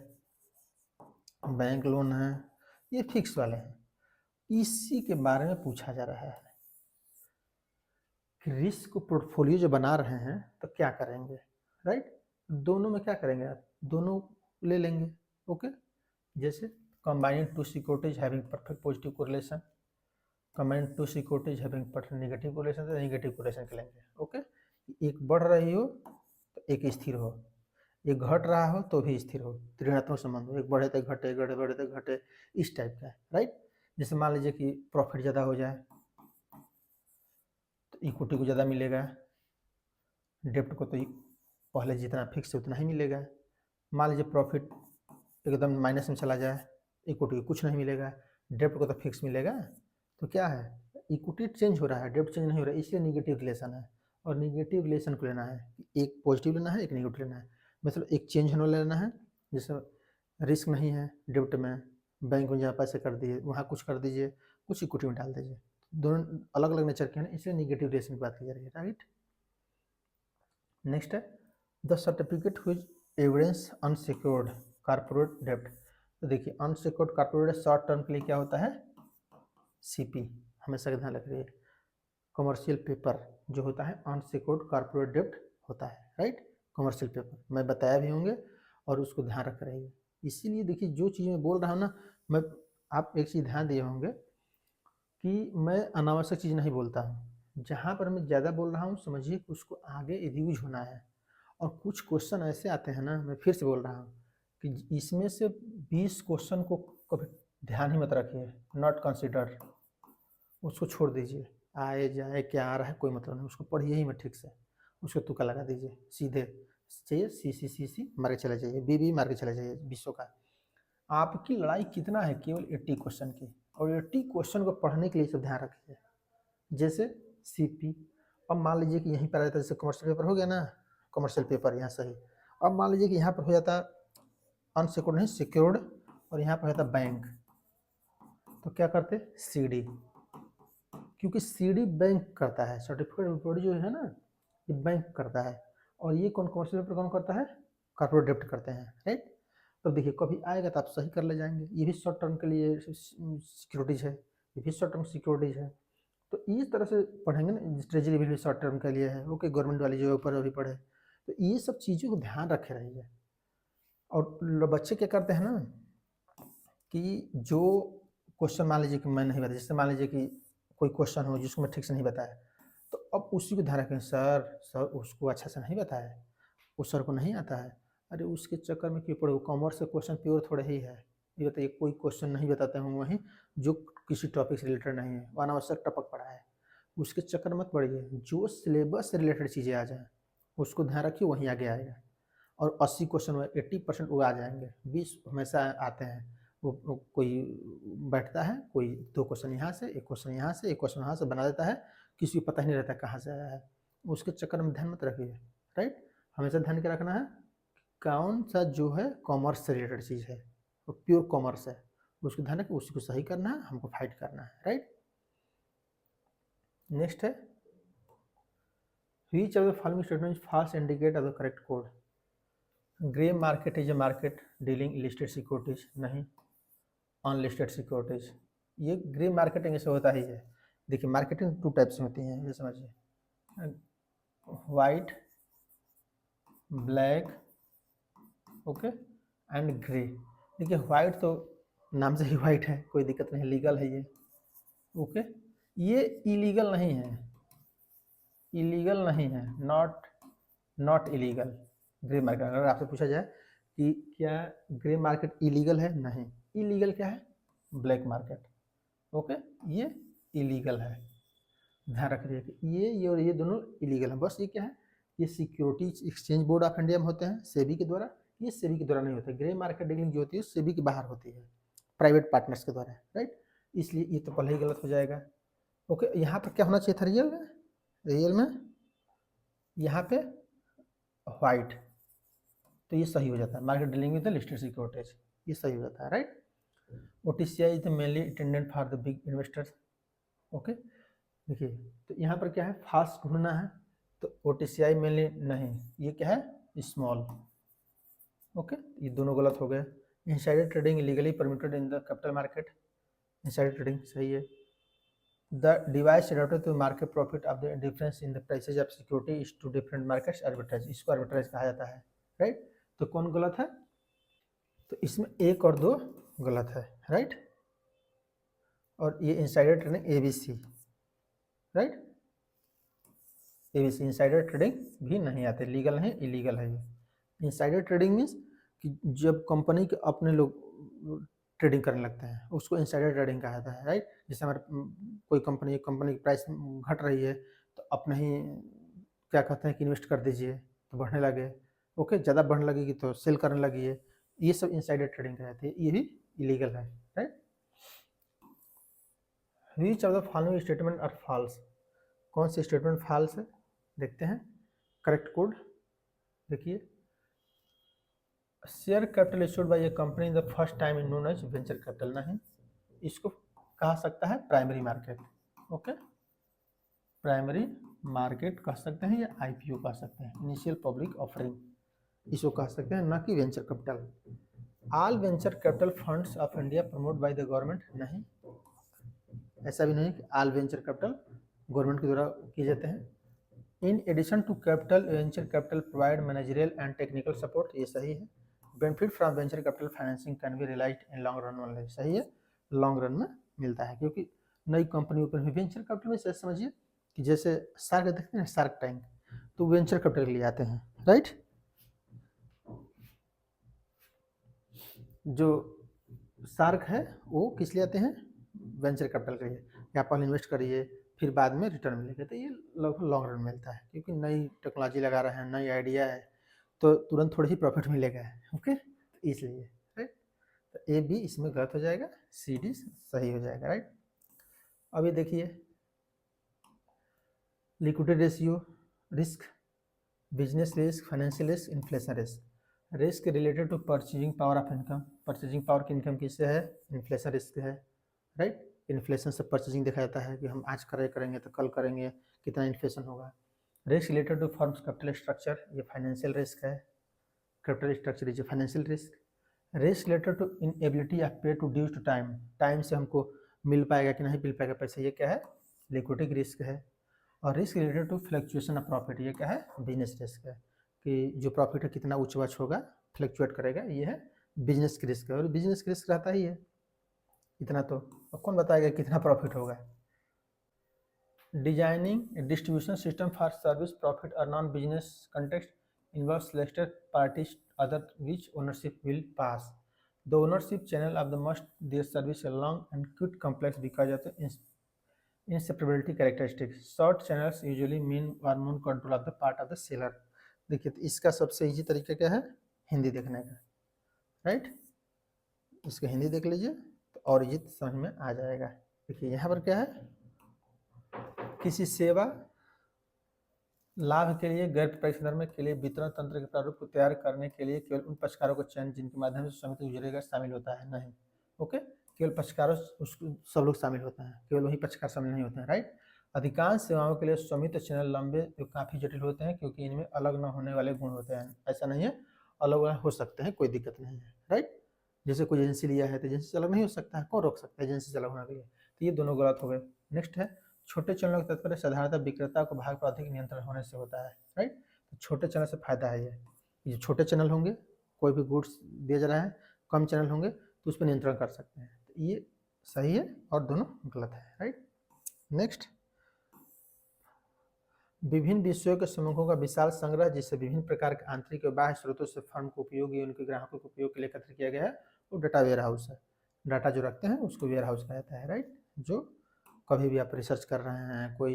बैंक लोन है, ये फिक्स वाले हैं, इसी के बारे में पूछा जा रहा है। कि रिस्क पोर्टफोलियो जो बना रहे हैं तो क्या करेंगे, राइट। दोनों में क्या करेंगे आप, दोनों ले लेंगे। ओके, जैसे combining two securities having perfect positive correlation, combining two securities having perfect negative correlation, तो नेगेटिव कोरिलेशन के लेंगे। ओके, एक बढ़ रही हो तो एक स्थिर हो, एक घट रहा हो तो भी स्थिर हो, ऋणात्मक संबंध हो, एक बढ़े तो घटे, बढ़े तो घटे, इस टाइप का है, राइट। जैसे मान लीजिए कि प्रॉफिट ज़्यादा हो जाए तो इक्विटी को ज़्यादा मिलेगा, डेप्ट को तो पहले जितना फिक्स है उतना ही मिलेगा। मान लीजिए प्रॉफिट एकदम माइनस में चला जाए, इक्विटी को कुछ नहीं मिलेगा, डेप्ट को तो फिक्स मिलेगा। तो क्या है, इक्विटी चेंज हो रहा है, डेप्ट चेंज नहीं हो रहा है, इसलिए निगेटिव रिलेशन है। और निगेटिव रिलेशन को लेना है, एक पॉजिटिव लेना है, एक नेगेटिव लेना है। मतलब एक चेंज होने लेना है, जैसे रिस्क नहीं है डेप्ट में, बैंक में जहाँ पैसे कर दिए वहाँ कुछ कर दीजिए, कुछ इक्विटी में डाल दीजिए, दोनों अलग अलग नेचर के हैं, इसलिए निगेटिव रिलेशन की बात की जा रही है, राइट। नेक्स्ट है the certificate whose evidence unsecured corporate डेप्ट। तो देखिए अनसिक्योर्ड कॉर्पोरेट शॉर्ट टर्म के लिए क्या होता है, सीपी, हमेशा ध्यान रखिए। कमर्शियल पेपर जो होता है अनसिक्योर्ड कॉर्पोरेट डेप्ट होता है, राइट। कमर्शियल पेपर मैं बताया भी होंगे और उसको ध्यान रख रहिए। इसीलिए देखिए जो चीज़ मैं बोल रहा हूँ ना, मैं आप एक चीज़ ध्यान दिए होंगे कि मैं अनावश्यक चीज़ नहीं बोलता हूँ। जहाँ पर मैं ज़्यादा बोल रहा हूँ समझिए कि उसको आगे यूज होना है। और कुछ क्वेश्चन ऐसे आते हैं ना, मैं फिर से बोल रहा हूँ कि इसमें से 20 क्वेश्चन को कभी ध्यान ही मत रखिए, नॉट कंसिडर, उसको छोड़ दीजिए। आए जाए क्या आ रहा है कोई मतलब नहीं, उसको पढ़िए ही मत ठीक से, उसको तुक्का लगा दीजिए, सीधे चाहिए सी मार के चले जाइए, बी मार के चले जाइए 20 का। आपकी लड़ाई कितना है, केवल 80 क्वेश्चन की, और 80 क्वेश्चन को पढ़ने के लिए सब ध्यान रखिए। जैसे सीपी, अब मान लीजिए कि यहीं पर रहता है, जैसे कमर्शियल पेपर हो गया ना, कमर्शियल पेपर यहाँ सही। अब मान लीजिए कि यहाँ पर हो जाता अनसिक्योर्ड नहीं सिक्योर्ड, और यहाँ पर होता बैंक, तो क्या करते सीडी, क्योंकि सीडी बैंक करता है, सर्टिफिकेट बॉडी जो है ना ये बैंक करता है, और ये कौन कमर्शियल पेपर कौन करता है, कॉर्पोरेट डेप्ट करते हैं, राइट। तो देखिए कभी आएगा तो आप सही कर ले जाएंगे, ये भी शॉर्ट टर्म के लिए सिक्योरिटीज है, ये भी शॉर्ट टर्म सिक्योरिटीज है। तो इस तरह से पढ़ेंगे ना, ट्रेजरी भी शॉर्ट टर्म के लिए है, ओके, गवर्नमेंट वाली जो ऊपर अभी पढ़े, तो ये सब चीज़ों को ध्यान रखे रहिए। और बच्चे क्या करते हैं ना कि जो क्वेश्चन मान लीजिए कि मैं नहीं बता, जैसे मान लीजिए कि कोई क्वेश्चन हो जिसको मैं ठीक से नहीं बताया, तो अब उसी को ध्यान रखें, सर उसको अच्छा से नहीं बताया, उस सर को नहीं आता है, अरे उसके चक्कर में क्यों पड़े, वो कॉमर्स का क्वेश्चन प्योर थोड़ा ही है, ये बताइए कोई क्वेश्चन नहीं बताते हूँ वहीं जो किसी टॉपिक से रिलेटेड नहीं है, वो अनावश्यक टपक पड़ा है, उसके चक्कर मत पड़िए, जो सिलेबस से रिलेटेड चीज़ें आ जाएँ उसको ध्यान रखिए, वहीं आगे आएगा। और 80 क्वेश्चन में 80% वो आ जाएंगे, 20 हमेशा आते हैं, वो कोई बैठता है, कोई 2 क्वेश्चन यहाँ से, 1 क्वेश्चन यहाँ से, 1 क्वेश्चन वहाँ से बना देता है, किसी को पता ही नहीं रहता कहाँ से आया है, उसके चक्कर में ध्यान मत रखिए, राइट। हमेशा ध्यान क्या रखना है, कौन सा जो है कॉमर्स से रिलेटेड चीज़ है, वो प्योर कॉमर्स है, उसको ध्यान रखिए, उसी को सही करना है, हमको फाइट करना है, राइट। नेक्स्ट है which of the following statement false indicate of the correct code. Grey market is a market dealing listed securities, नहीं, अनलिस्टेड सिक्योरिटीज, ये ग्रे मार्केटिंग ऐसे होता ही है। देखिए मार्केटिंग 2 टाइप से होती हैं, ये समझिए, white, black, okay, and grey. देखिए वाइट तो नाम से ही वाइट है, कोई दिक्कत नहीं, लीगल है ये, ओके। ये इलीगल नहीं है, इलीगल नहीं है, नॉट इलीगल। ग्रे मार्केट, अगर आपसे पूछा जाए कि क्या ग्रे मार्केट इलीगल है, नहीं, इलीगल क्या है, ब्लैक मार्केट, ओके, ये इलीगल है। ध्यान रखिए कि ये और ये दोनों इलीगल हैं, बस ये क्या है, ये securities exchange board of India में होते हैं सेबी के द्वारा, ये सेबी के द्वारा नहीं होते। ग्रे मार्केट डीलिंग जो होती है सेबी के बाहर होती है, प्राइवेट पार्टनर्स के द्वारा, राइट। इसलिए ये तो पहले ही गलत हो जाएगा, ओके। यहाँ पर क्या होना चाहिए था, रियल में, रियल में यहाँ पे व्हाइट, तो ये सही हो जाता है, market dealing with the listed securities, ये सही हो जाता है, right. OTCI is mainly intended for the big investors, okay. देखिए तो यहाँ पर क्या है, फास्ट ढूंढना है, तो OTCI मेनली नहीं, ये क्या है, स्मॉल, ओके, ये दोनों गलत हो गए। Insider trading illegally permitted in the capital market, insider trading सही है। The device adapted to market profit of the difference in the prices of security is to different markets arbitrage, इसको arbitrage कहा जाता है, राइट। तो कौन गलत है? तो इसमें एक और दो गलत है, राइट। और ये insider trading ABC, right, ABC insider trading भी नहीं आते, लीगल नहीं, इलीगल है ये। इंसाइडर ट्रेडिंग मीन्स कि जब कंपनी के अपने लोग ट्रेडिंग करने लगते हैं उसको इंसाइडर ट्रेडिंग कहा जाता है, राइट। जैसे हमारे कोई कंपनी की प्राइस घट रही है तो अपने ही क्या कहते हैं कि इन्वेस्ट कर दीजिए तो बढ़ने लगे, ओके, ज़्यादा बढ़ने लगेगी तो सेल करने लगी है, ये सब इंसाइडर ट्रेडिंग कहते हैं, ये भी इलीगल है, right. Which of the following statement are false, कौन सी स्टेटमेंट फॉल्स है देखते हैं। करेक्ट कोड देखिए, share capital issued by a company in the first time in known as venture capital, नहीं, इसको कहा सकता है primary market, okay, primary market कह सकते हैं या IPO कह सकते हैं, इनिशियल पब्लिक ऑफरिंग, इसको कह सकते हैं, ना कि venture capital. All venture capital funds of India promote by the government, नहीं, ऐसा भी नहीं कि ऑल वेंचर कैपिटल गवर्नमेंट के द्वारा किए जाते हैं। In addition to capital venture capital provide managerial and technical support, ये सही है। Benefit from venture capital financing can be realized in long run only, सही है, लॉन्ग रन में मिलता है, क्योंकि नई कंपनी ओपन हुई। वेंचर कैपिटल में से समझिए कि जैसे सार्क देखते हैं, सार्क टैंक, तो वेंचर कैपिटल के लिए आते हैं, राइट। जो सार्क है वो किस लिए आते हैं? वेंचर कैपिटल के लिए, यहाँ पर इन्वेस्ट करिए फिर बाद में रिटर्न मिलेगा, तो ये लॉन्ग रन मिलता है, क्योंकि नई टेक्नोलॉजी लगा रहे हैं, नई आइडिया है, तो तुरंत थोड़ी ही प्रॉफिट मिलेगा, ओके, तो इसलिए, राइट। तो AB इसमें गलत हो जाएगा, CD सही हो जाएगा, राइट। अभी देखिए liquidity ratio, risk, business risk, financial risk, inflation risk. Risk related to purchasing power of income, purchasing power की इनकम किससे है? इन्फ्लेशन रिस्क है, राइट। इन्फ्लेशन से परचेजिंग देखा जाता है कि हम आज करेंगे तो कल करेंगे, कितना इन्फ्लेशन होगा। Risk related to firm's capital structure, ये फाइनेंशियल रिस्क है, capital structure is financial risk. Risk related to inability of pay to dues to time, time से हमको मिल पाएगा कि नहीं मिल पाएगा पैसा, ये क्या है? लिक्विडिटी रिस्क है। और risk related to fluctuation of profit, ये क्या है? बिजनेस रिस्क है, कि जो प्रॉफिट है कितना उच्च बच होगा, फ्लक्चुएट करेगा, ये है बिजनेस की रिस्क है। और बिजनेस की रिस्क रहता ही है इतना, तो अब कौन बताएगा कितना प्रॉफिट होगा। Designing distribution system for service profit और non business context involves selected parties other which ownership will pass. The ownership channel of the must their service a long and quite complex because of the inseparability characteristics. Short channels usually mean or more control of the part of the seller. देखिए तो इसका सबसे easy तरीका क्या है? हिंदी देखने का, right. इसका हिंदी देख लीजिए तो और ये समझ में आ जाएगा। देखिए यहाँ पर क्या है, किसी सेवा लाभ के लिए गैर प्रत्यक्ष धर्म के लिए वितरण तंत्र के प्रारूप को तैयार करने के लिए केवल उन पक्षकारों का चयन जिनके माध्यम से समिति गुजरेगा शामिल होता है, नहीं, ओके, केवल पक्षकारों उसको सब लोग शामिल होते हैं, केवल वही पक्षकार शामिल नहीं होते हैं, राइट। अधिकांश सेवाओं के लिए स्वामित्व चैनल लंबे जो काफ़ी जटिल होते हैं, क्योंकि इनमें अलग न होने वाले गुण होते हैं, ऐसा नहीं है, अलग अलग हो सकते हैं, कोई दिक्कत नहीं है, राइट। जैसे कोई एजेंसी लिया है तो एजेंसी से अलग नहीं हो सकता है, कौन रोक सकता है एजेंसी से अलग होने के लिए, तो ये दोनों गलत हो गए। नेक्स्ट है छोटे चैनलों का तात्पर्य साधारणतः विक्रेता को भाग पर अधिक नियंत्रण होने से होता है, राइट। तो छोटे चैनल से फायदा है ये छोटे चैनल होंगे, कोई भी गुड्स दिया जा रहा है, कम चैनल होंगे तो उस पर नियंत्रण कर सकते हैं, तो ये सही है और दोनों गलत है, राइट। नेक्स्ट, विभिन्न विषयों के समूहों का विशाल संग्रह जिससे विभिन्न प्रकार के आंतरिक और बाह्य स्रोतों से फर्म को उपयोगी उनके ग्राहकों के उपयोग के लिए एकत्र किया गया है, वो डाटा वेयर हाउस है। डाटा जो रखते हैं उसको वेयर हाउस कहा जाता है, राइट। जो कभी भी आप रिसर्च कर रहे हैं, कोई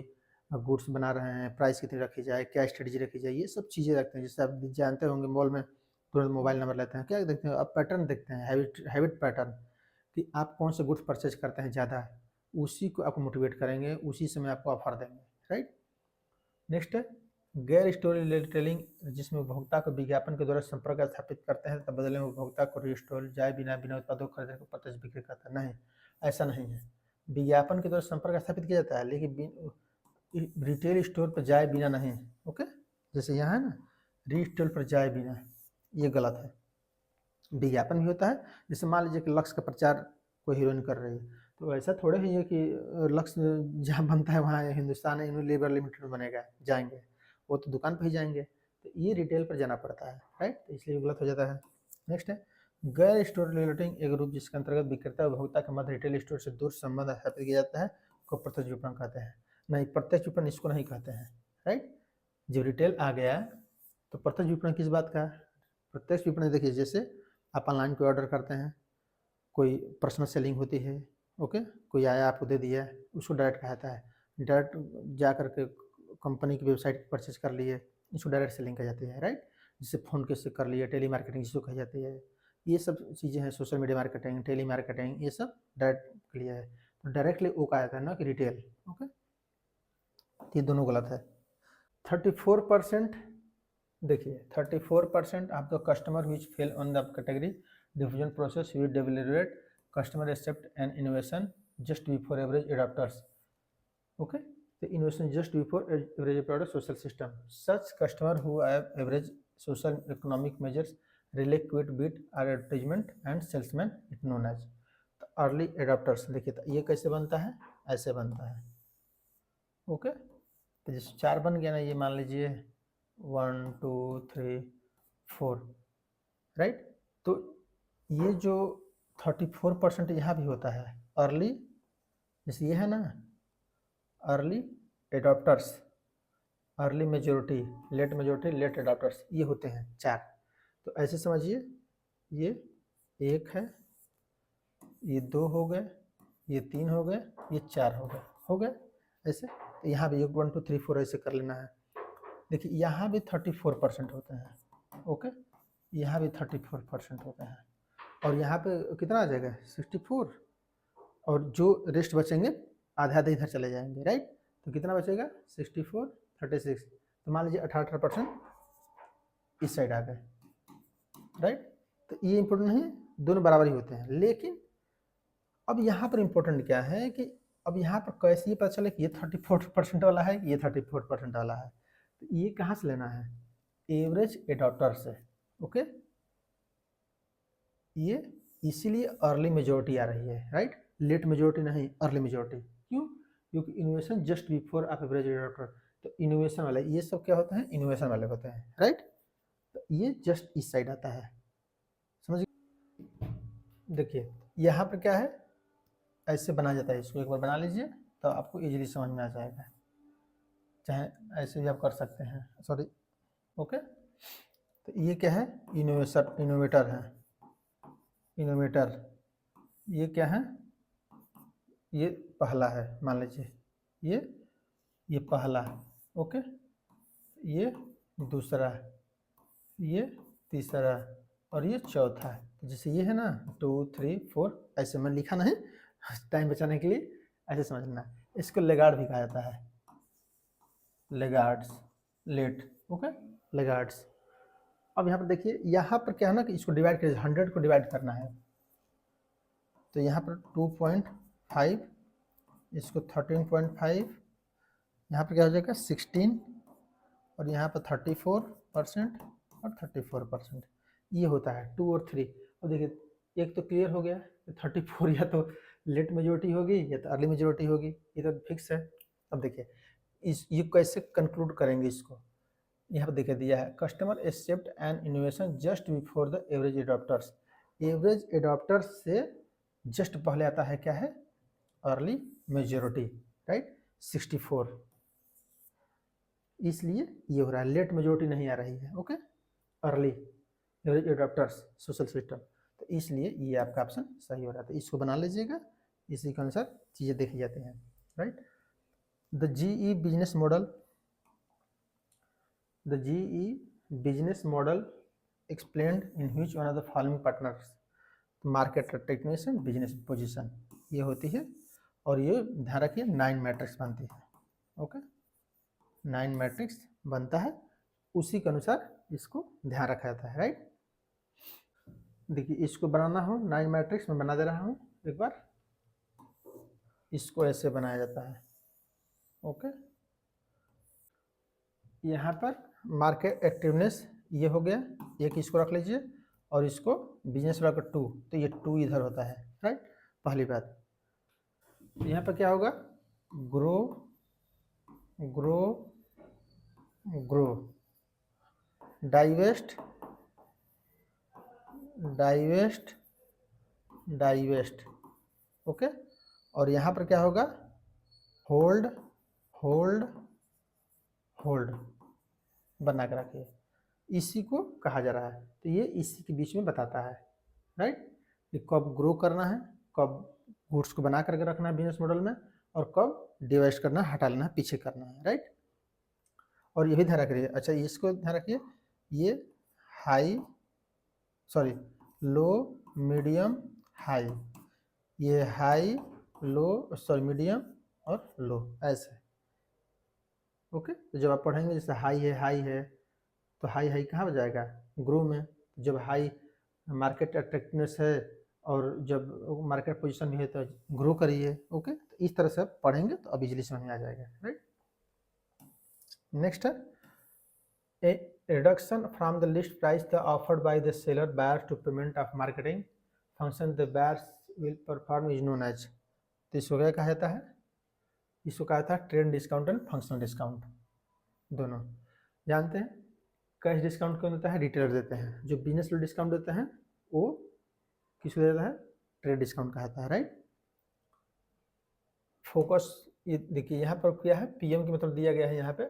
गुड्स बना रहे हैं, प्राइस कितनी रखी जाए, क्या स्ट्रेटजी रखी जाए, ये सब चीज़ें रखते हैं। जैसे आप जानते होंगे मॉल में तुरंत मोबाइल नंबर लेते हैं, क्या देखते हैं आप? पैटर्न देखते हैं, हैबिट पैटर्न, कि आप कौन से गुड्स परचेज करते हैं ज़्यादा, उसी को आपको मोटिवेट करेंगे, उसी समय आपको ऑफर देंगे, राइट। नेक्स्ट है गैर स्टोर रिटेलिंग, जिसमें उपभोक्ता को विज्ञापन के द्वारा संपर्क स्थापित करते हैं तब बदले में उपभोक्ता को रिस्टोर जाए बिना उत्पादों को खरीदने को प्रत्यक्ष बिक्री करता है, नहीं, ऐसा नहीं है। विज्ञापन के द्वारा संपर्क स्थापित किया जाता है, लेकिन रिटेल स्टोर पर जाए बिना नहीं, ओके। जैसे यहाँ है ना, रिटेल पर जाए बिना, ये गलत है। विज्ञापन भी होता है, जैसे मान लीजिए कि लक्स का प्रचार कोई हीरोइन कर रही है तो ऐसा थोड़े ही है कि लक्ष्य जहाँ बनता है वहाँ हिंदुस्तान यूनिलीवर लिमिटेड बनेगा, जाएंगे, वो तो दुकान पर ही जाएंगे। तो ये रिटेल पर जाना पड़ता है, राइट, तो इसलिए गलत हो जाता है। नेक्स्ट है गैर स्टोर रिलेटिंग, एक रूप जिसके अंतर्गत विक्रेता उपभोक्ता के मध्य रिटेल स्टोर से दूर संबंध स्थापित किया जाता है को प्रत्यक्ष विपणन कहते हैं। नहीं, प्रत्यक्ष विपणन इसको नहीं कहते हैं, राइट। जब रिटेल आ गया तो प्रत्यक्ष विपणन किस बात का? प्रत्यक्ष विपणन देखिए, जैसे आप ऑनलाइन कोई ऑर्डर करते हैं, कोई पर्सनल सेलिंग होती है, ओके, कोई आया आपको दे दिया, उसको डायरेक्ट कहता है। डायरेक्ट जा करके कंपनी की वेबसाइट पर परचेज कर लिए, इसको डायरेक्ट सेलिंग कही जाती है, राइट। जिससे फ़ोन के से कर लिए, टेली मार्केटिंग जिसको कही जाती है, ये सब चीज़ें हैं, social media marketing, telemarketing, ये सब डायरेक्ट के लिए है। तो डायरेक्टली वो कहा जाता है ना कि रिटेल, ओके, ये दोनों गलत है। 34%, देखिए 34% of the customer which fell on the category diffusion process will deliberate customer accept and innovation just before average adopters, okay, the innovation just before average product social system, such customer who have average social economic measures rely quit bit are advertisement and salesman it known as early adopters। देखिए तो ये कैसे बनता है, ऐसे बनता है, okay. तो जैसे 4 बन गया ना, ये मान लीजिए 1 2 3 4, राइट। तो ये जो 34% यहाँ भी होता है अर्ली, जैसे ये है ना early adopters, early majority, late majority, late adopters, ये होते हैं 4। तो ऐसे समझिए, ये 1 है, ये 2 हो गए, ये 3 हो गए, ये 4 हो गए ऐसे। तो यहाँ भी 1 2 3 4 ऐसे कर लेना है। देखिए यहाँ भी 34% होते हैं, ओके, यहाँ भी 34% होते हैं, और यहाँ पे कितना आ जाएगा 64, और जो रेस्ट बचेंगे आधे आधे इधर चले जाएंगे, राइट। तो कितना बचेगा 64 36, तो मान लीजिए 18% इस साइड आ गए, राइट। तो ये इम्पोर्टेंट नहीं, दोनों बराबर ही होते हैं। लेकिन अब यहाँ पर इम्पोर्टेंट क्या है कि अब यहाँ पर कैसे ये पता चले कि ये 34% वाला है, ये 34% वाला है। तो ये कहाँ से लेना है, एवरेज एडॉप्टर से, ओके। ये इसीलिए अर्ली मेजोरिटी आ रही है, राइट, लेट मेजोरिटी नहीं, अर्ली मेजोरिटी। क्यों? क्योंकि innovation just before of average adapter, तो इनोवेशन वाले ये सब क्या होते हैं, इनोवेशन वाले होते हैं, राइट। तो ये जस्ट इस साइड आता है, समझिए। देखिए यहाँ पर क्या है, ऐसे बना जाता है, इसको एक बार बना लीजिए तो आपको इजीली समझ में आ जाएगा, चाहे ऐसे भी आप कर सकते हैं, सॉरी, ओके। तो ये क्या है, इनोवेटर है, इनोवेटर, ये क्या है, ये पहला है, मान लीजिए ये पहला है, ओके, ये दूसरा है, ये तीसरा है, और ये चौथा है। तो जैसे ये है ना 2 3 4, ऐसे मैं लिखा नहीं टाइम बचाने के लिए, ऐसे समझना। इसको लेगार्ड भी कहा जाता है, लेगार्ड्स, लेट, ओके, लेगार्ड्स। अब यहाँ पर देखिए, यहाँ पर क्या है ना कि इसको डिवाइड करिए, 100 को डिवाइड करना है, तो यहाँ पर 2.5, इसको 13.5, यहाँ पर क्या हो जाएगा 16, और यहाँ पर 34% और 34%, ये होता है 2 और 3। अब देखिए एक तो क्लियर हो गया, 34 या तो लेट मेजोरिटी होगी या तो अर्ली मेजोरिटी होगी, ये तो फिक्स है। अब देखिए ये कैसे कंक्लूड करेंगे इसको, यहाँ पर देखिए दिया है customer accept and innovation just before the average adopters. Average adopters से जस्ट पहले आता है क्या है, अर्ली मेजोरिटी, राइट, 64, इसलिए ये हो रहा है, लेट मेजोरिटी नहीं आ रही है, okay, early average adopters social system, तो इसलिए ये आपका ऑप्शन सही हो रहा है। तो इसको बना लीजिएगा, इसी के अनुसार चीज़ें देखी जाती हैं, right. The GE business model, the GE business model explained in which one of the following partners market technician business position, ये होती है, और ये ध्यान रखिए 9 मैट्रिक्स बनती है, ओके, 9 मैट्रिक्स बनता है, उसी के अनुसार इसको ध्यान रखा जाता है, राइट। देखिए इसको बनाना हो 9 मैट्रिक्स में बना दे रहा हूँ एक बार, इसको ऐसे बनाया जाता है, ओके। यहाँ पर मार्केट एक्टिवनेस ये हो गया, एक इसको रख लीजिए, और इसको बिजनेस वाला 2, तो ये 2 इधर होता है, राइट, पहली बात। यहाँ पर क्या होगा, grow grow grow, divest divest divest, okay. और यहाँ पर क्या होगा, होल्ड होल्ड होल्ड बना के रखिए, इसी को कहा जा रहा है। तो ये इसी के बीच में बताता है, राइट, कि कब ग्रो करना है, कब गुड्स को बना करके रखना है बिजनेस मॉडल में, और कब डिवाइड करना है, हटा लेना है, पीछे करना है, राइट। और ये भी ध्यान रखिए, अच्छा इसको ध्यान रखिए, ये हाई सॉरी लो मीडियम हाई, ये हाई लो सॉरी मीडियम और लो ऐसे, ओके। तो जब आप पढ़ेंगे जैसे हाई है तो हाई कहाँ पर जाएगा, ग्रो में। जब हाई मार्केट अट्रैक्टिवनेस है और जब मार्केट पोजीशन भी है तो ग्रो करिए, ओके। तो इस तरह से आप पढ़ेंगे तो अब इजीली समझ में आ जाएगा, राइट। नेक्स्ट है ए reduction from the list price the offered by the seller buyers to payment of marketing function the buyers will perform is known as। तो इसको क्या कहा जाता है, इसको कहा जाता है trade discount and functional discount, दोनों जानते हैं। कैश डिस्काउंट कौन देता है, रिटेलर देते हैं। जो बिजनेस लोग डिस्काउंट देते हैं वो किसको देता है, ट्रेड डिस्काउंट कहा जाता है, राइट। फोकस, ये देखिए यहाँ पर क्या है, पीएम की मतलब दिया गया है यहाँ पे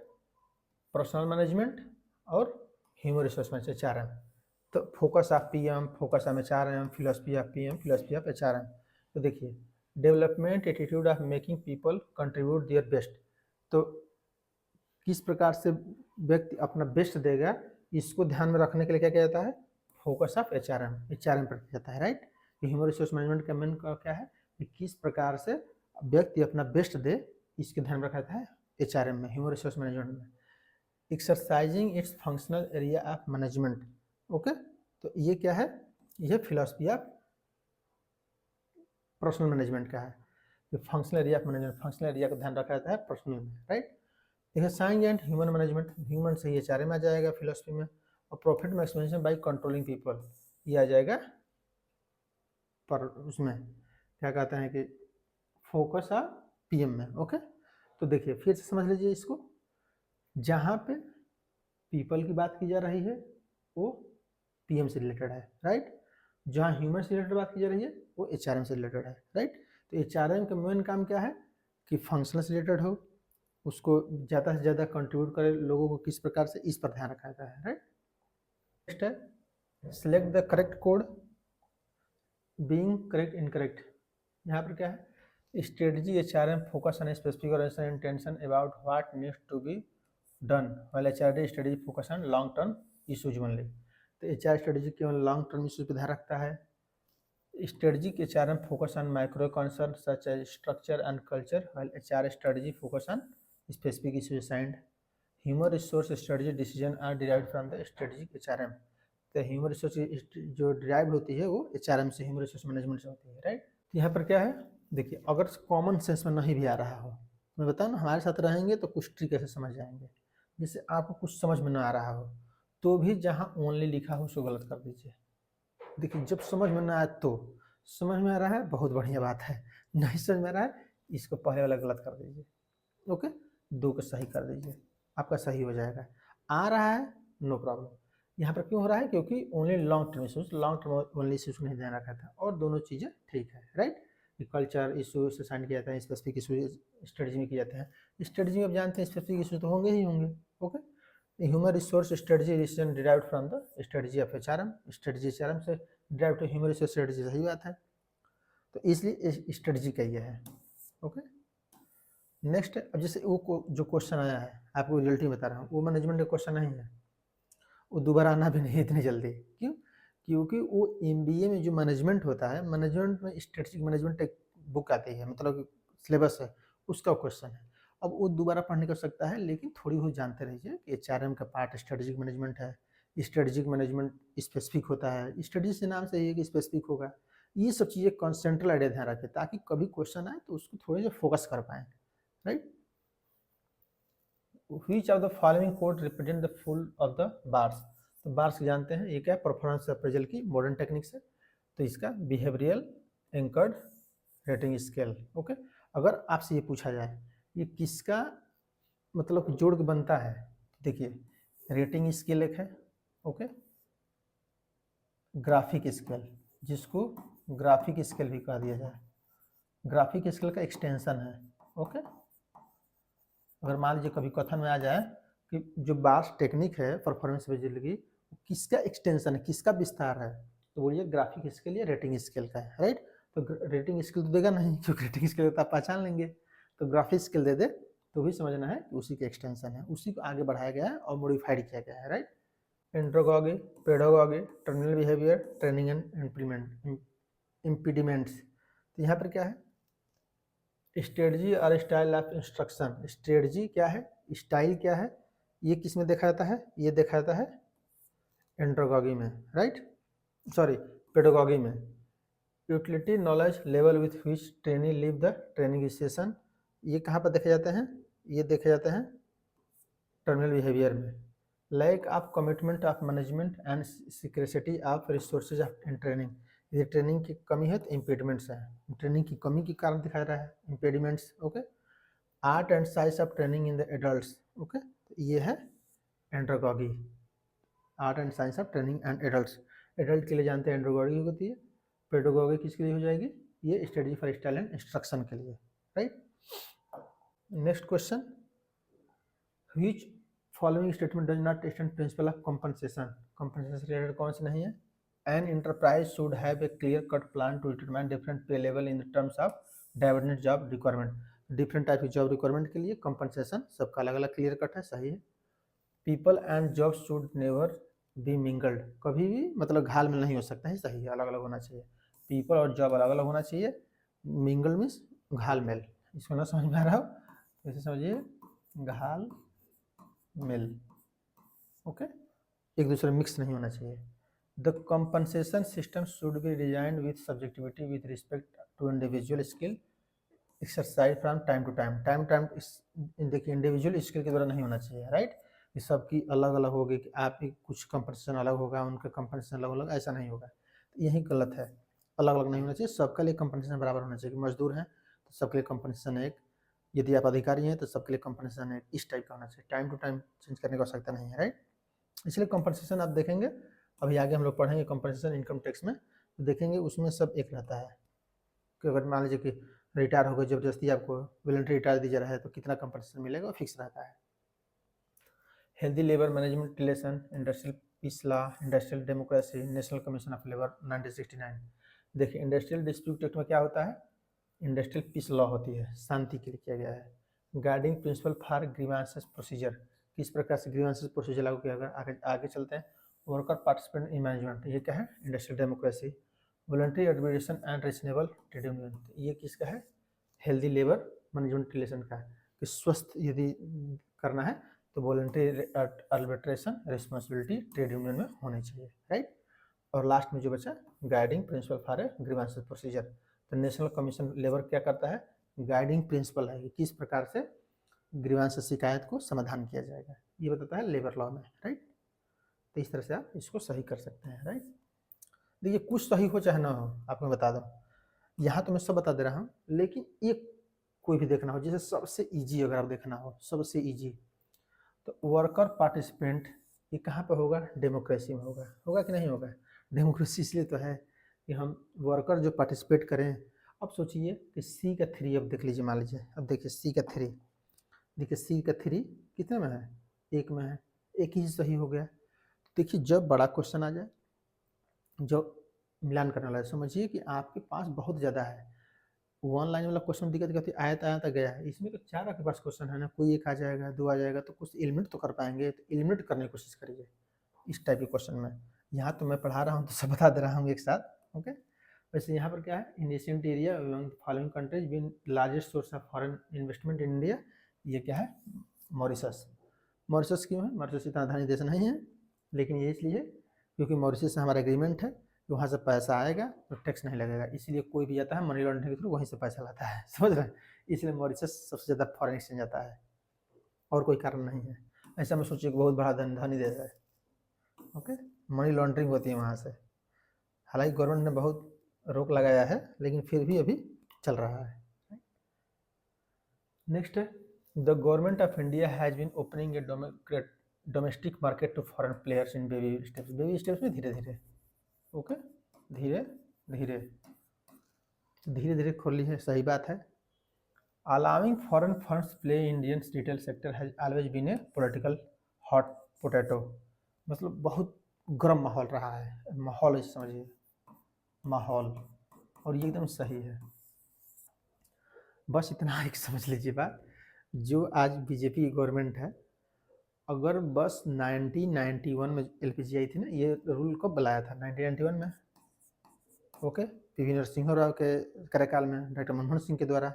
पर्सनल मैनेजमेंट और ह्यूमन रिसोर्स मैनेजमेंट, HRM। तो focus of PM, focus of HRM, philosophy of PM, philosophy of HRM। तो देखिए development attitude of making people contribute their best, तो किस प्रकार से व्यक्ति अपना बेस्ट देगा, इसको ध्यान में रखने के लिए क्या किया जाता है, फोकस ऑफ HRM पर किया जाता है, राइट। ह्यूमन रिसोर्स मैनेजमेंट का मेन क्या है कि किस प्रकार से व्यक्ति अपना बेस्ट दे, इसके ध्यान में रखा जाता है HRM में, ह्यूमन रिसोर्स मैनेजमेंट में। Exercising it's functional area of management, okay. तो ये क्या है, ये फिलोसफी ऑफ पर्सनल मैनेजमेंट का है, कि functional area of management, functional area का ध्यान रखा जाता है पर्सनल में, राइट। देखिए science and human management, human से ही HRM आ जाएगा फिलोसफी में। और profit maximization by controlling people, ये आ जाएगा पर उसमें क्या कहते हैं कि फोकस ऑफ पीएम में, ओके। तो देखिए फिर से समझ लीजिए इसको, जहाँ पे पीपल की बात की जा रही है वो पीएम से रिलेटेड है, राइट। जहाँ ह्यूमन से रिलेटेड बात की जा रही है वो HRM से रिलेटेड है, राइट। तो HRM का मेन काम क्या है कि फंक्शनल से रिलेटेड हो, उसको ज़्यादा से ज़्यादा कंट्रीब्यूट करे लोगों को किस प्रकार से, इस पर ध्यान रखा जाता है, राइट। नेक्स्ट है select the correct code being correct incorrect. यहाँ पर क्या है, strategy HRM focus on specific intention about what needs to be done while HRD strategy focus on long term issues only. तो HR स्ट्रेटजी केवल long term issues पर ध्यान रखता है। स्ट्रेटजी के HRM focus on micro concern such as structure and culture while HR strategy focus on specific issues assigned. Human resource strategy decision are derived from the strategic HRM। तो human resource जो derive होती है वो HRM से, human resource management से होती है, right. यहाँ पर क्या है, देखिए अगर कॉमन सेंस में नहीं भी आ रहा हो, मैं बताऊँ ना, हमारे साथ रहेंगे तो कुछ ट्रिक ऐसे समझ जाएंगे। जैसे आपको कुछ समझ में ना आ रहा हो तो भी जहाँ ओनली लिखा हो उसको गलत कर दीजिए। देखिए जब समझ में ना आए तो, समझ में आ रहा है बहुत बढ़िया बात है, नहीं समझ में आ रहा है इसको पहले वाला गलत कर दीजिए, ओके। 2 को सही कर दीजिए, आपका सही हो जाएगा। आ रहा है नो प्रॉब्लम। यहाँ पर क्यों हो रहा है, क्योंकि only long term issues, long term only issues को नहीं ध्यान रखा था, और दोनों चीज़ें ठीक है, राइट। कल्चर इशू से साइन किया जाता है, स्पेसिफिक इशू स्ट्रेटजी में किए जाते हैं। स्ट्रेटजी में आप जानते हैं स्पेसिफिक इशू तो होंगे ही होंगे, okay. Human resource strategy decision derived from the strategy of HRM, strategy HRM से derived to human resource strategy, सही बात है। तो इसलिए स्ट्रेटजी का ये है, ओके। नेक्स्ट अब जैसे वो जो क्वेश्चन आया है, आपको रियलिटी बता रहा हूँ, वो मैनेजमेंट का क्वेश्चन नहीं है, वो दोबारा आना भी नहीं इतनी जल्दी। क्यों, क्योंकि वो MBA में जो मैनेजमेंट होता है, मैनेजमेंट में स्ट्रेटजिक मैनेजमेंट एक बुक आती है, मतलब सिलेबस है, उसका क्वेश्चन है। अब वो दोबारा पढ़ने कर सकता है, लेकिन थोड़ी बहुत जानते रहिए कि HRM का पार्ट स्ट्रेटजिक मैनेजमेंट है। स्ट्रेटजिक मैनेजमेंट स्पेसिफिक होता है, स्ट्रेटजी से नाम से ही है कि स्पेसिफिक होगा। ये सब चीज़ें कॉन्सेंट्रल आइडिया ध्यान रखें, ताकि कभी क्वेश्चन आए तो उसको थोड़े से फोकस कर पाएँ, right. Which of the following code represent the full of the bars? तो बार्स जानते हैं ये क्या, परफॉर्मेंस अप्रेजल की मॉडर्न टेक्निक्स है। तो इसका behavioural anchored rating scale, okay. अगर आपसे ये पूछा जाए ये किसका मतलब जोड़ के बनता है, देखिए रेटिंग स्केल एक है, ओके, ग्राफिक स्केल, जिसको ग्राफिक स्केल भी कह दिया जाए, ग्राफिक स्केल का एक्सटेंशन है, ओके। अगर मान लीजिए कभी कथन में आ जाए कि जो बास टेक्निक है परफॉर्मेंस मेजरमेंट की किसका एक्सटेंशन है, किसका विस्तार है, तो बोलिए ग्राफिक स्केल या रेटिंग स्केल का है, राइट। तो रेटिंग स्केल तो देगा नहीं, क्योंकि रेटिंग स्केल तो आप पहचान लेंगे, तो ग्राफिक स्केल दे दे तो भी समझना है कि उसी के एक्सटेंशन है, उसी को आगे बढ़ाया गया है और मॉडिफाइड किया गया है, right. Andragogy, pedagogy, terminal behaviour, training and implement impediments. तो यहाँ पर क्या है, स्ट्रेटजी और स्टाइल ऑफ इंस्ट्रक्शन। स्ट्रेटजी क्या है, स्टाइल क्या है, ये किस में देखा जाता है, ये देखा जाता है एंड्रोगॉगी में, राइट, सॉरी पेडागॉगी में। Utility knowledge level with which trainee leave the training session, ये कहाँ पर देखे जाते हैं, ये देखे जाते हैं टर्मिनल बिहेवियर में। Lack of commitment of management and scarcity of resources of in training, यदि ट्रेनिंग की कमी है तो इम्पीडिमेंट्स है, ट्रेनिंग की कमी के कारण दिखा रहा है impediments, okay. Art and size of training in the adults, okay, ये है andragogy, art and science of training and adults. Adult के लिए जानते हैं एंड्रोगॉगी होती है, पेडागॉगी किसके लिए हो जाएगी, ये study for style and instruction के लिए, right. Next question, which following statement does not stand principle of compensation, compensation related कौन से नहीं है। An enterprise should have a clear cut plan to determine different pay level in terms of divergent job requirement, different type की job requirement के लिए compensation सबका अलग अलग क्लियर कट है, सही है। People and job should never be mingled, कभी भी मतलब घाल में नहीं हो सकता है, सही है, अलग अलग होना चाहिए, पीपल और जॉब अलग अलग होना चाहिए, मिंगल मीन्स घाल मेल, इसको ना समझ में आ रहा हो तो इसे समझिए घाल मेल, ओके, एक दूसरे मिक्स नहीं होना चाहिए। The compensation system should be designed with subjectivity with respect to individual skill exercise from time to time, time time देखिए इंडिविजुअल स्किल के द्वारा नहीं होना चाहिए, राइट। ये सबकी अलग अलग होगी कि आपकी कुछ कंपनसेशन अलग होगा, उनका कंपनसेशन अलग अलग, ऐसा नहीं होगा, तो यही गलत है, अलग अलग नहीं होना चाहिए, सबके लिए कंपनसेशन बराबर होना चाहिए। मजदूर हैं तो सबके लिए कंपनसेशन एक, यदि आप अधिकारी हैं तो सबके लिए कंपनसेशन एक, इस टाइप का होना चाहिए, टाइम टू टाइम चेंज करने की आवश्यकता नहीं है, राइट। इसलिए कंपनसेशन आप देखेंगे, अभी आगे हम लोग पढ़ेंगे कंपनसेशन इनकम टैक्स में, तो देखेंगे उसमें सब एक रहता है कि अगर मान लीजिए कि रिटायर हो गए जबरदस्ती आपको वॉलंटरी रिटायर दिया जा रहा है तो कितना कंपनसेशन मिलेगा, फिक्स रहता है। Healthy labour management relation, industrial peace law, industrial democracy, national commission of labour 1969। देखिए इंडस्ट्रियल डिस्प्यूट एक्ट में क्या होता है, इंडस्ट्रियल पीस लॉ होती है, शांति के लिए किया गया है। Guiding principal for grievances procedure, किस प्रकार से ग्रीवांसेस प्रोसीजर लागू किया गया, आगे आगे चलते हैं। वर्कर पार्टिसिपेंट इन मैनेजमेंट, ये क्या है, industrial democracy. Voluntary administration and reasonable trade union, ये किसका है, हेल्दी लेबर मैनेजमेंट रिलेशन का है, कि स्वस्थ यदि करना है तो voluntary arbitration responsibility trade union में होनी चाहिए, राइट। और लास्ट में जो बचा guiding principal for a grievances procedure, तो नेशनल कमीशन लेबर क्या करता है, गाइडिंग प्रिंसिपल है कि किस प्रकार से ग्रीवांस शिकायत को समाधान किया जाएगा, ये बताता है लेबर लॉ में, राइट। तो इस तरह से आप इसको सही कर सकते हैं, राइट। देखिए कुछ सही हो चाहे ना हो, आपको मैं बता दूं, यहाँ तो मैं सब बता दे रहा हूँ, लेकिन एक कोई भी देखना हो, जैसे सबसे इजी अगर आप देखना हो, सबसे इजी तो वर्कर पार्टिसिपेंट, ये कहाँ पर होगा, डेमोक्रेसी में होगा, होगा कि नहीं होगा। डेमोक्रेसी इसलिए तो है कि हम वर्कर जो पार्टिसिपेट करें। अब सोचिए कि सी का 3 अब देख लीजिए, मान लीजिए अब देखिए सी का 3, देखिए सी का 3 कितने में है, एक में है, एक ही सही हो गया। देखिए जब बड़ा क्वेश्चन आ जाए, जो मिलान करने वाला है, समझिए कि आपके पास बहुत ज़्यादा है, वन लाइन वाला क्वेश्चन दिक्कत करती आया था गया है, इसमें तो 4 आपके पास क्वेश्चन है ना, कोई एक आ जाएगा, 2 आ जाएगा, तो कुछ एलिमिनेट तो कर पाएंगे, तो एलिमिनेट करने की कोशिश करिए इस टाइप के क्वेश्चन में। यहाँ तो मैं पढ़ा रहा हूँ तो सब बता दे रहा हूँ एक साथ, ओके। वैसे यहाँ पर क्या है, Indian area following countries been largest source of foreign investment in India, ये क्या है, मॉरिशस। मॉरिशस क्यों है, मॉरिशस इतना धनी देश नहीं है, लेकिन ये इसलिए क्योंकि मॉरिशस से हमारा एग्रीमेंट है कि वहाँ से पैसा आएगा तो टैक्स नहीं लगेगा, इसलिए कोई भी आता है मनी लॉन्ड्रिंग के थ्रू वहीं से पैसा लाता है, समझ रहे हैं, इसलिए मॉरिशस सबसे ज़्यादा फॉरेन एक्सचेंज आता है, और कोई कारण नहीं है। ऐसा मैं सोचिए कि बहुत बड़ा धनी देश है, ओके, मनी लॉन्ड्रिंग होती है वहाँ से, हालांकि गवर्नमेंट ने बहुत रोक लगाया है लेकिन फिर भी अभी चल रहा है। नेक्स्ट है the government of India has been opening a domestic market to foreign players in baby steps में धीरे धीरे, ओके, धीरे धीरे धीरे धीरे खोली है, सही बात है। Allowing foreign funds play Indian retail sector has always been a political hot potato, मतलब बहुत गर्म माहौल रहा है, माहौल समझिए, माहौल, और ये एकदम सही है। बस इतना एक समझ लीजिए बात, जो आज बीजेपी की गवर्नमेंट है, अगर बस 1991 में एलपीजी आई थी ना, ये रूल कब बनाया था, 1991 में, ओके, पीवी नरसिंह राव के कार्यकाल में, डॉक्टर मनमोहन सिंह के द्वारा।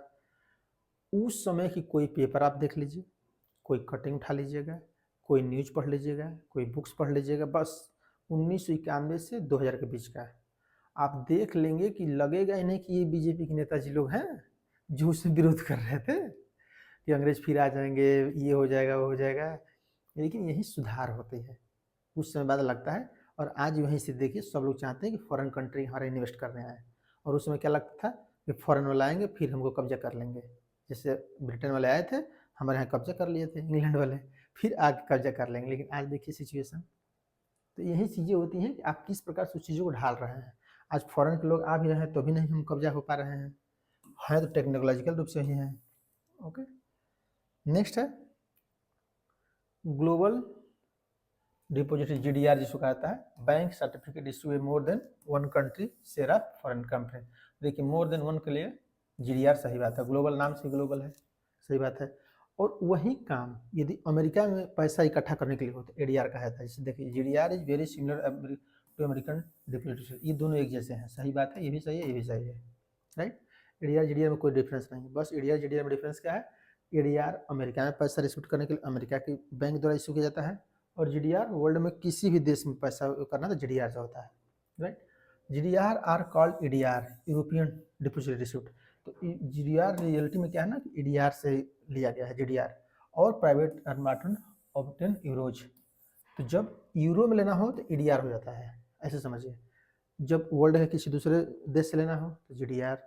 उस समय की कोई पेपर आप देख लीजिए, कोई कटिंग उठा लीजिएगा, कोई न्यूज पढ़ लीजिएगा, कोई बुक्स पढ़ लीजिएगा, बस 1991 से 2000 के बीच का आप देख लेंगे कि लगेगा ही नहीं कि ये बीजेपी के नेताजी लोग हैं जो उससे विरोध कर रहे थे कि अंग्रेज फिर आ जाएंगे, ये हो जाएगा, वो हो जाएगा, लेकिन यही सुधार होती है। कुछ समय बाद लगता है, और आज वहीं से देखिए सब लोग चाहते हैं कि फॉरेन कंट्री हमारा इन्वेस्ट करने आए, और उस समय क्या लगता था कि फॉरेन वाले आएंगे फिर हमको कब्जा कर लेंगे, जैसे ब्रिटेन वाले आए थे हमारे यहाँ कब्जा कर लिए थे, इंग्लैंड वाले फिर आगे कब्जा कर लेंगे, लेकिन आज देखिए सिचुएशन। तो यही चीज़ें होती हैं कि आप किस प्रकार से उस चीज़ों को ढाल रहे हैं। आज फॉरेन के लोग आ भी रहे हैं तो भी नहीं हम कब्जा हो पा रहे हैं तो टेक्नोलॉजिकल रूप से ही हैं, ओके। नेक्स्ट है ग्लोबल डिपॉजिटरी, जीडीआर जिसको कहता है, bank certificate issue A more than one country share of foreign company. देखिए मोर देन वन के लिए जीडीआर सही बात है, ग्लोबल नाम से ग्लोबल है, सही बात है। और वही काम यदि अमेरिका में पैसा इकट्ठा करने के लिए हो तो एडीआर का है। जैसे देखिए GDR is very similar to American depository, ये दोनों एक जैसे हैं, सही बात है, ये भी सही है, ये भी सही है, राइट। एडीआर जीडीआर में कोई डिफरेंस नहीं है, बस एडीआर जीडीआर में डिफरेंस क्या है, एडीआर अमेरिका में पैसा रिसीव करने के लिए अमेरिका के बैंक द्वारा इशू किया जाता है, और जीडीआर वर्ल्ड में किसी भी देश में पैसा करना तो जीडीआर से होता है, right. GDR are called EDR, European depository receipt. तो जीडीआर रियलिटी में क्या है ना कि ईडीआर से लिया गया है जीडीआर, और प्राइवेट मार्टन ऑब्टेन यूरोज। तो जब यूरो में लेना हो तो ईडीआर हो जाता है, ऐसे समझिए। जब वर्ल्ड के किसी दूसरे देश से लेना हो तो जीडीआर,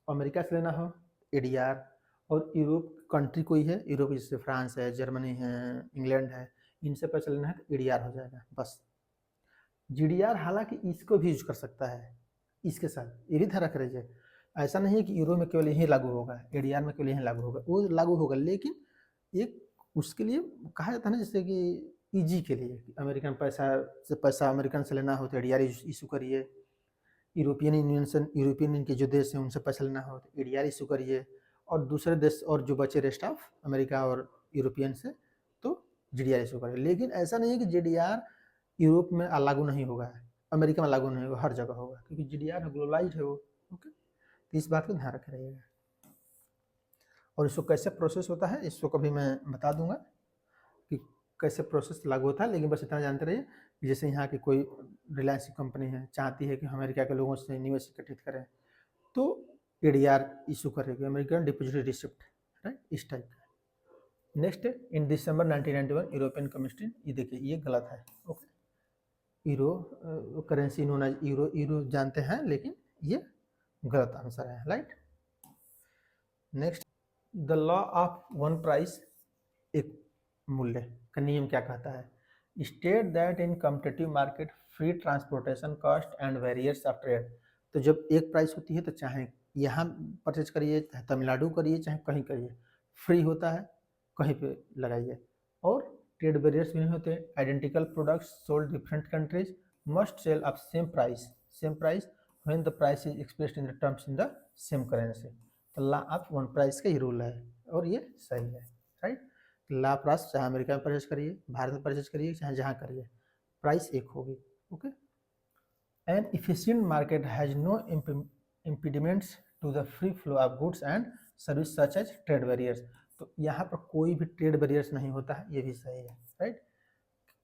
अमेरिका से लेना हो एडीआर, और यूरोप कंट्री कोई है, यूरोप जैसे फ्रांस है, जर्मनी है, इंग्लैंड है, इनसे पैसा लेना है तो एडीआर हो जाएगा बस। जीडीआर हालांकि इसको भी यूज कर सकता है इसके साथ, ये भी ध्यान रख लीजिए, ऐसा नहीं है कि यूरो में केवल यही लागू होगा, एडीआर में केवल यही लागू होगा, वो लागू होगा, लेकिन एक उसके लिए कहा जाता है ना, जैसे कि ईजी के लिए, अमेरिकन पैसा अमेरिकन से लेना हो तो एडीआर इशू करिए, यूरोपियन यूनियन से, यूरोपियन यूनियन के जो देश हैं उनसे पैसा लेना हो तो एडीआर इशू करिए, और दूसरे देश और जो बचे रेस्ट ऑफ अमेरिका और यूरोपियन से तो जीडीआर इशू करिए। लेकिन ऐसा नहीं है कि जीडीआर यूरोप में लागू नहीं होगा, अमेरिका में लागू नहीं होगा, हर जगह होगा, क्योंकि जीडीआर ग्लोबलाइज्ड है वो, ओके। तो इस बात को ध्यान रखे रहिएगा। और इसको कैसे प्रोसेस होता है इसको कभी मैं बता दूंगा कि कैसे प्रोसेस लागू होता है, लेकिन बस इतना जानते रहिए कि जैसे यहाँ की कोई रिलायंस की कंपनी है चाहती है कि हम अमेरिका के लोगों से निवेश एकत्रित करें तो एडीआर इशू करेगी, अमेरिकन डिपॉजिटरी रिसिप्ट, राइट, इस टाइप का। Next in December 1991 European commission, ये देखिए ये गलत है, ओके। Euro currency known as euro, euro जानते हैं लेकिन ये गलत आंसर है, right. Next the law of one price, एक मूल्य का नियम क्या कहता है, state that in competitive market free transportation cost and barriers of trade. तो जब एक प्राइस होती है तो चाहे यहाँ परचेज करिए, चाहे तमिलनाडु करिए, चाहे कहीं करिए, फ्री होता है, कहीं पे लगाइए, और ट्रेड बैरियर्स भी नहीं होते। Identical products sold different countries must sell of same price when the price is expressed in the terms in the same currency. तो लॉ ऑफ वन प्राइस का ही रूल है, और ये सही है, राइट। ला प्राइस चाहे अमेरिका में परचेज करिए, भारत में परचेज करिए, चाहे जहाँ करिए, प्राइस एक होगी, okay. An efficient market has no impediments to the free flow of goods and service such as trade barriers. तो यहाँ पर कोई भी ट्रेड बैरियर्स नहीं होता है, ये भी सही है, राइट।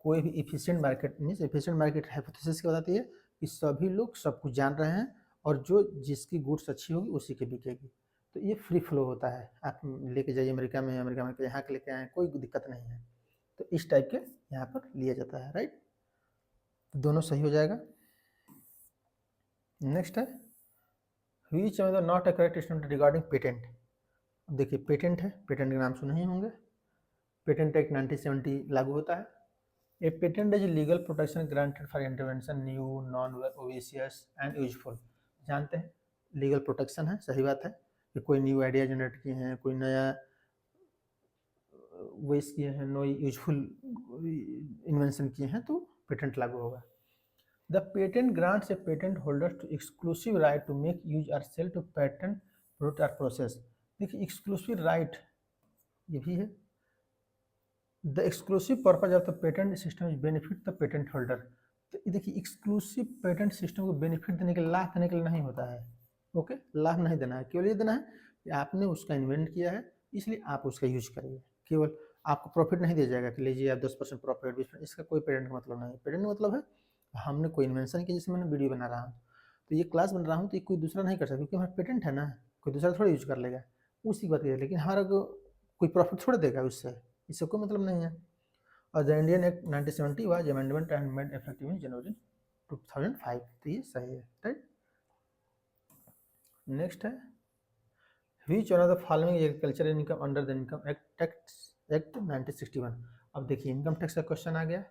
कोई भी efficient market means, efficient market hypothesis क्या बताती है कि सभी लोग सब कुछ जान रहे हैं और जो जिसकी गुड्स अच्छी होगी उसी की बिकेगी, तो ये फ्री फ्लो होता है। आप लेके जाइए अमेरिका में यहाँ के लेके आए, कोई दिक्कत नहीं है। तो इस टाइप के यहाँ पर लिया जाता है, राइट। दोनों सही हो जाएगा। नेक्स्ट है which the not a correct statement regarding patent. अब देखिए पेटेंट है, पेटेंट के नाम सुने ही होंगे। पेटेंट एक्ट 1970 लागू होता है। A patent is legal protection granted for intervention new non obvious and useful. जानते हैं लीगल प्रोटेक्शन है, सही बात है कि कोई न्यू आइडिया जनरेट किए हैं, कोई नया वेस्ट किए हैं, नो यूजफुल इन्वेंशन किए हैं, तो पेटेंट लागू होगा। The patent grants a patent holder to exclusive right to make use और सेल टू पेटेंट प्रोडक्ट और प्रोसेस। देखिए एक्सक्लूसिव राइट ये भी है। The exclusive purpose of the patent system is benefit the patent holder. तो देखिए exclusive patent system को benefit देने के लिए, लाभ देने के लिए नहीं होता है। ओके, लाभ नहीं देना है, केवल ये देना है कि आपने उसका इन्वेंट किया है इसलिए आप उसका यूज करिए। केवल आपको प्रॉफिट नहीं दिया जाएगा कि लीजिए आप 10% प्रॉफिट 20%, इसका कोई पेटेंट का मतलब नहीं। पेटेंट का मतलब है हमने कोई इन्वेंशन किया, जैसे मैंने वीडियो बना रहा हूँ तो ये क्लास बन रहा हूँ तो ये कोई दूसरा नहीं कर सकता क्योंकि हमारा पेटेंट है ना, कोई दूसरा थोड़ा यूज कर लेगा, उसी बात है। लेकिन हमारा कोई प्रॉफिट थोड़ा देगा उससे, इससे कोई मतलब नहीं है। और the Indian act 1970 was amendment and made effective in January 2005। तो ये सही है, राइट। नेक्स्ट है which one of the following agriculture income under the income act 1961। अब देखिए इनकम टैक्स का क्वेश्चन आ गया।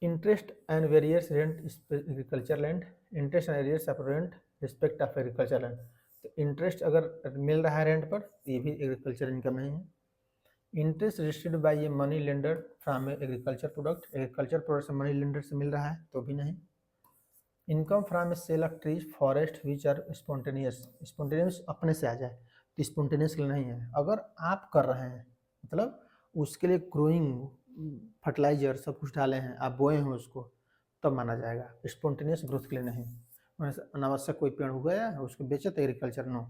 Interest and various rent agriculture land, interest and arrears of rent respect of agriculture land. तो interest अगर मिल रहा है रेंट पर तो ये भी एग्रीकल्चर इनकम नहीं है। Interest registered by a money lender from agriculture product, agriculture product से मनी लेंडर से मिल रहा है तो भी नहीं। Income from a sale of trees forest which are spontaneous, spontaneous अपने से आ जाए तो स्पॉन्टेनियस के लिए नहीं है। अगर आप कर रहे हैं मतलब उसके लिए ग्रोइंग फर्टिलाइजर सब कुछ डाले हैं, आप बोए हैं उसको, तब माना जाएगा। स्पॉन्टेनियस ग्रोथ के लिए नहीं। अनावश्यक कोई पेड़ उगाया उसको बेचे तो एग्रीकल्चर, नो,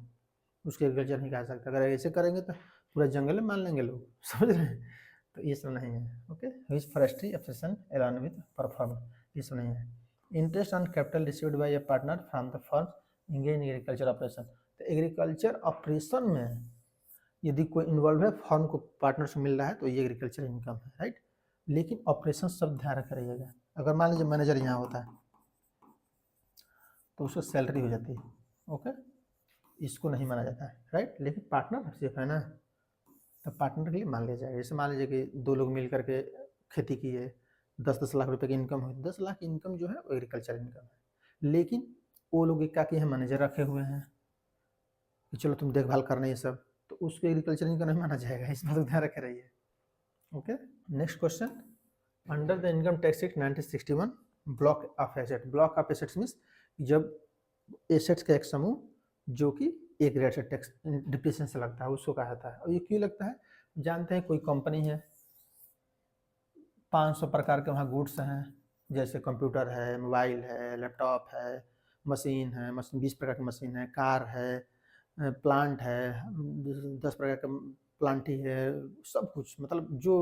उसके एग्रीकल्चर नहीं कहा सकता। अगर ऐसे करेंगे तो पूरा जंगल में मान लेंगे लोग, समझ रहे हैं, तो ये सब नहीं है। ओके, विच फॉरेस्ट्री ऑपरेशन एलान विद परफॉर्म, ये सब नहीं है। Interest on capital received by A partner from the firm engage in agriculture operation. तो एग्रीकल्चर ऑपरेशन में यदि कोई इन्वॉल्व है, फर्म को पार्टनर से मिल रहा है तो ये एग्रीकल्चर इनकम है, राइट। लेकिन ऑपरेशन सब ध्यान रख रहिएगा। अगर मान लीजिए मैनेजर यहाँ होता है तो उसको सैलरी हो जाती है, ओके, इसको नहीं माना जाता है, राइट। लेकिन पार्टनर सिर्फ है ना, तो पार्टनर के लिए मान लिया जाएगा। जैसे मान लीजिए कि दो लोग मिल करके खेती की है, 10-10 लाख रुपए की इनकम हुई, 10 लाख की इनकम जो है वो एग्रीकल्चर इनकम है। लेकिन वो लोग क्या किए हैं, मैनेजर रखे हुए हैं कि चलो तुम देखभाल करना ये सब, तो उसको एग्रीकल्चर इनकम नहीं माना जाएगा। इस बात को ध्यान रखे रहिए। Okay, next question. Under the income tax act 1961 block of asset, block of assets means जब एसेट्स का एक समूह जो कि एक रेट से टैक्स डिप्रेशन से लगता है उसको कहा जाता है। और ये क्यों लगता है, जानते हैं कोई कंपनी है, 500 प्रकार के वहाँ गुड्स हैं, जैसे कंप्यूटर है, मोबाइल है, लैपटॉप है, मशीन है, 20 प्रकार की मशीन है, कार है, प्लांट है, 10 प्रकार का प्लांट ही है, सब कुछ मतलब जो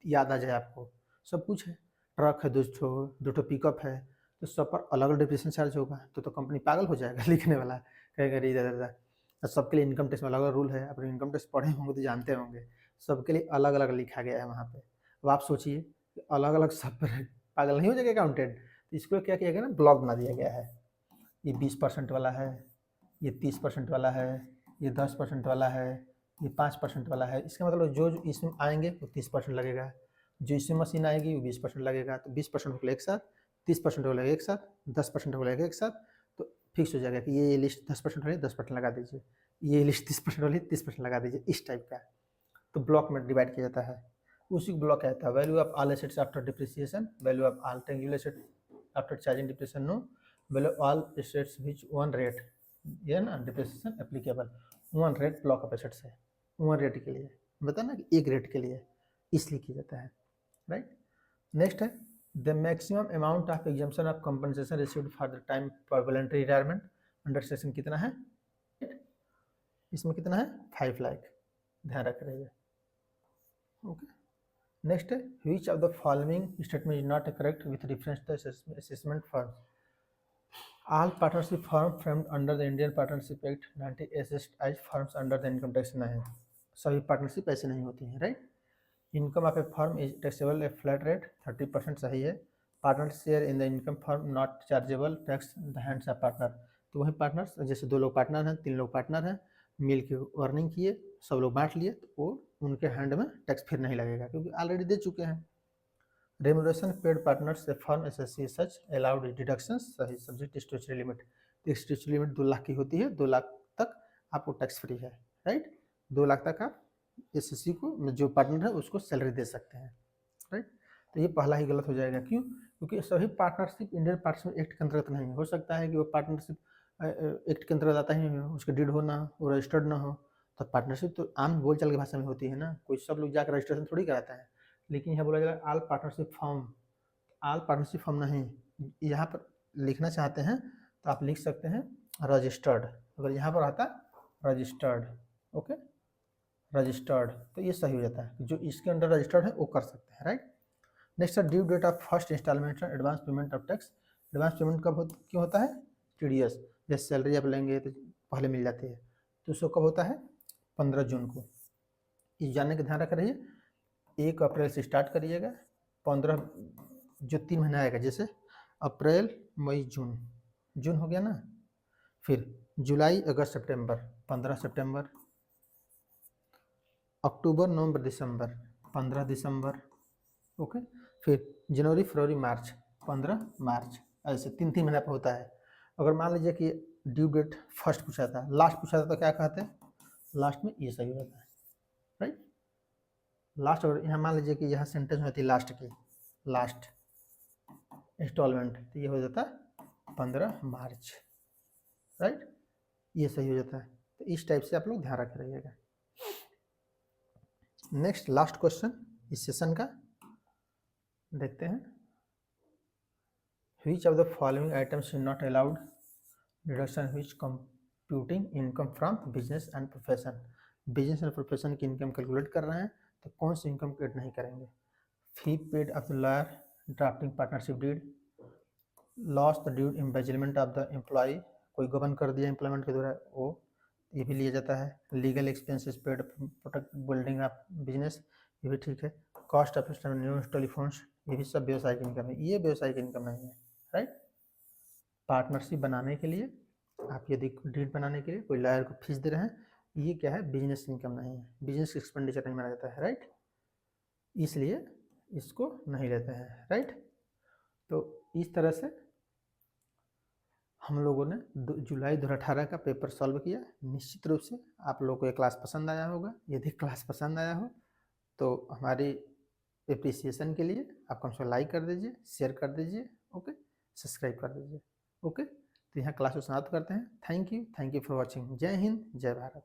याद आ जाए आपको सब कुछ है। ट्रक है, 2 पिकअप है, तो सब पर अलग अलग डिप्रेशन चार्ज होगा। तो कंपनी पागल हो जाएगा लिखने वाला, कहेगा रे दादा। सबके लिए इनकम टैक्स में अलग अलग रूल है, अपने इनकम टैक्स पढ़े होंगे तो जानते होंगे, सबके लिए अलग अलग लिखा गया है वहाँ पे। अब आप सोचिए अलग अलग सब पर पागल नहीं हो जाएगा अकाउंटेंट। तो इसको क्या किया गया ना, ब्लॉक बना दिया गया है। ये 20% वाला है, ये 30% वाला है, ये 10% वाला है, ये 5% वाला है। इसका मतलब जो जो इसमें आएंगे वो 30% लगेगा, जो इसमें मशीन आएगी वो 20% लगेगा। तो 20% वाला एक साथ, 30% वाला एक साथ, 10% वाला एक साथ, तो फिक्स हो जाएगा कि ये लिस्ट 10% वाली 10% लगा दीजिए, ये लिस्ट 30% वाली 30% लगा दीजिए, इस टाइप का। तो ब्लॉक में डिवाइड किया जाता है, उसी को ब्लॉक कहता है। Value of all assets after depreciation, value of all tangible asset after charging depreciation, no, value all assets which one rate, ये ना depreciation applicable, one rate block of assets है, वन रेट के लिए, बता ना कि एक रेट के लिए, इसलिए किया जाता है, राइट। नेक्स्ट है the maximum amount of exemption of compensation received for the time for voluntary retirement under section कितना है, इसमें कितना है 5 लाख, ध्यान रख रहिए। ओके, नेक्स्ट है which of the following statement is not correct with reference to assessment firm. All partnership firm framed under the Indian partnership act 19assessed as firms under the income tax नहीं, सभी partnership ऐसे नहीं होती हैं, right. Income of a firm is taxable a flat rate 30%, सही है। Partner share in the income firm not chargeable tax the hands of partner, तो वही पार्टनर्स, जैसे 2 लोग पार्टनर हैं, 3 लोग पार्टनर हैं, मिल के अर्निंग किए, सब लोग बांट लिए, तो वो उनके हैंड में टैक्स फिर नहीं लगेगा क्योंकि ऑलरेडी दे चुके हैं। Remuneration paid partners a firm SSC such allowed deductions सही subject statutory limit. Statutory limit 2 lakh की होती है, 2 लाख तक आपको टैक्स फ्री है, राइट। 2 लाख तक आप एसएससी को जो पार्टनर है उसको सैलरी दे सकते हैं, राइट। तो ये पहला ही गलत हो जाएगा, क्यों? क्योंकि सभी पार्टनरशिप इंडियन पार्टनरशिप एक्ट के अंतर्गत नहीं हो सकता है कि वो पार्टनरशिप एक्ट के अंतर्गत आता ही नहीं हो, उसके डीड हो ना, वो रजिस्टर्ड ना हो। तो पार्टनरशिप तो आम बोलचाल की भाषा में होती है ना, कोई सब लोग जाकर रजिस्ट्रेशन थोड़ी कराता है। लेकिन यहाँ बोला जाएगा all partnership form, all partnership form नहीं, यहाँ पर लिखना चाहते हैं तो आप लिख सकते हैं रजिस्टर्ड, अगर यहाँ पर आता रजिस्टर्ड, ओके, रजिस्टर्ड, तो ये सही हो जाता है, जो इसके अंडर रजिस्टर्ड है वो कर सकते हैं, right. Next due date of first instalment advance payment of tax. Advance payment क्यों होता है? टीडीएस, जैसे सैलरी आप लेंगे तो पहले मिल जाती है, तो उसको कब होता है? 15 जून को। इस जानने का ध्यान रख रहिए, 1 अप्रैल से स्टार्ट करिएगा, 15 जो 3 महीना आएगा, जैसे अप्रैल मई जून, जून हो गया ना, फिर जुलाई अगस्त सितंबर 15 सितंबर, अक्टूबर नवंबर दिसंबर 15 दिसंबर, ओके, फिर जनवरी फरवरी मार्च 15 मार्च, ऐसे 3 महीना पर होता है। अगर मान लीजिए कि ड्यू डेट फर्स्ट पूछा था, लास्ट पूछा था, तो क्या कहते हैं? लास्ट में ये सही होता है, राइट। लास्ट, अगर यहाँ मान लीजिए कि यहाँ सेंटेंस होती है लास्ट की, लास्ट इंस्टॉलमेंट, तो ये हो जाता है 15 मार्च, राइट, ये सही हो जाता है। तो इस टाइप से आप लोग ध्यान रख रहिएगा। नेक्स्ट लास्ट क्वेश्चन इस सेशन का देखते हैं। Which of the following items is not allowed deduction which computing income from business and profession? Business and profession की इनकम कैलकुलेट कर रहे हैं तो कौन सी इनकम कैलकुलेट नहीं करेंगे? Fee paid of the lawyer, drafting partnership deed, loss the due embezzlement of the employee, कोई गबन कर दिया एम्प्लॉयमेंट के द्वारा, वो ये भी लिया जाता है। Legal expenses paid protect building of business, ये भी ठीक है। कॉस्ट ऑफ न्यू टेलीफोन्स, ये भी सब व्यवसायिक इनकम है, ये व्यवसायिक इनकम नहीं है, राइट। पार्टनरशिप बनाने के लिए आप यदि डीड बनाने के लिए कोई लॉयर को फीस दे रहे हैं, ये क्या है? बिजनेस इनकम नहीं है, बिजनेस एक्सपेंडिचर नहीं माना जाता है, राइट, इसलिए इसको नहीं लेते हैं, राइट। तो इस तरह से हम लोगों ने जुलाई 2018 का पेपर सॉल्व किया। निश्चित रूप से आप लोगों को ये क्लास पसंद आया होगा। यदि क्लास पसंद आया हो तो हमारी एप्रिसिएशन के लिए आप कम से कम लाइक कर दीजिए, शेयर कर दीजिए, ओके, सब्सक्राइब कर दीजिए, ओके। तो यहाँ क्लास को समाप्त करते हैं। Thank you for watching. जय हिंद, जय भारत।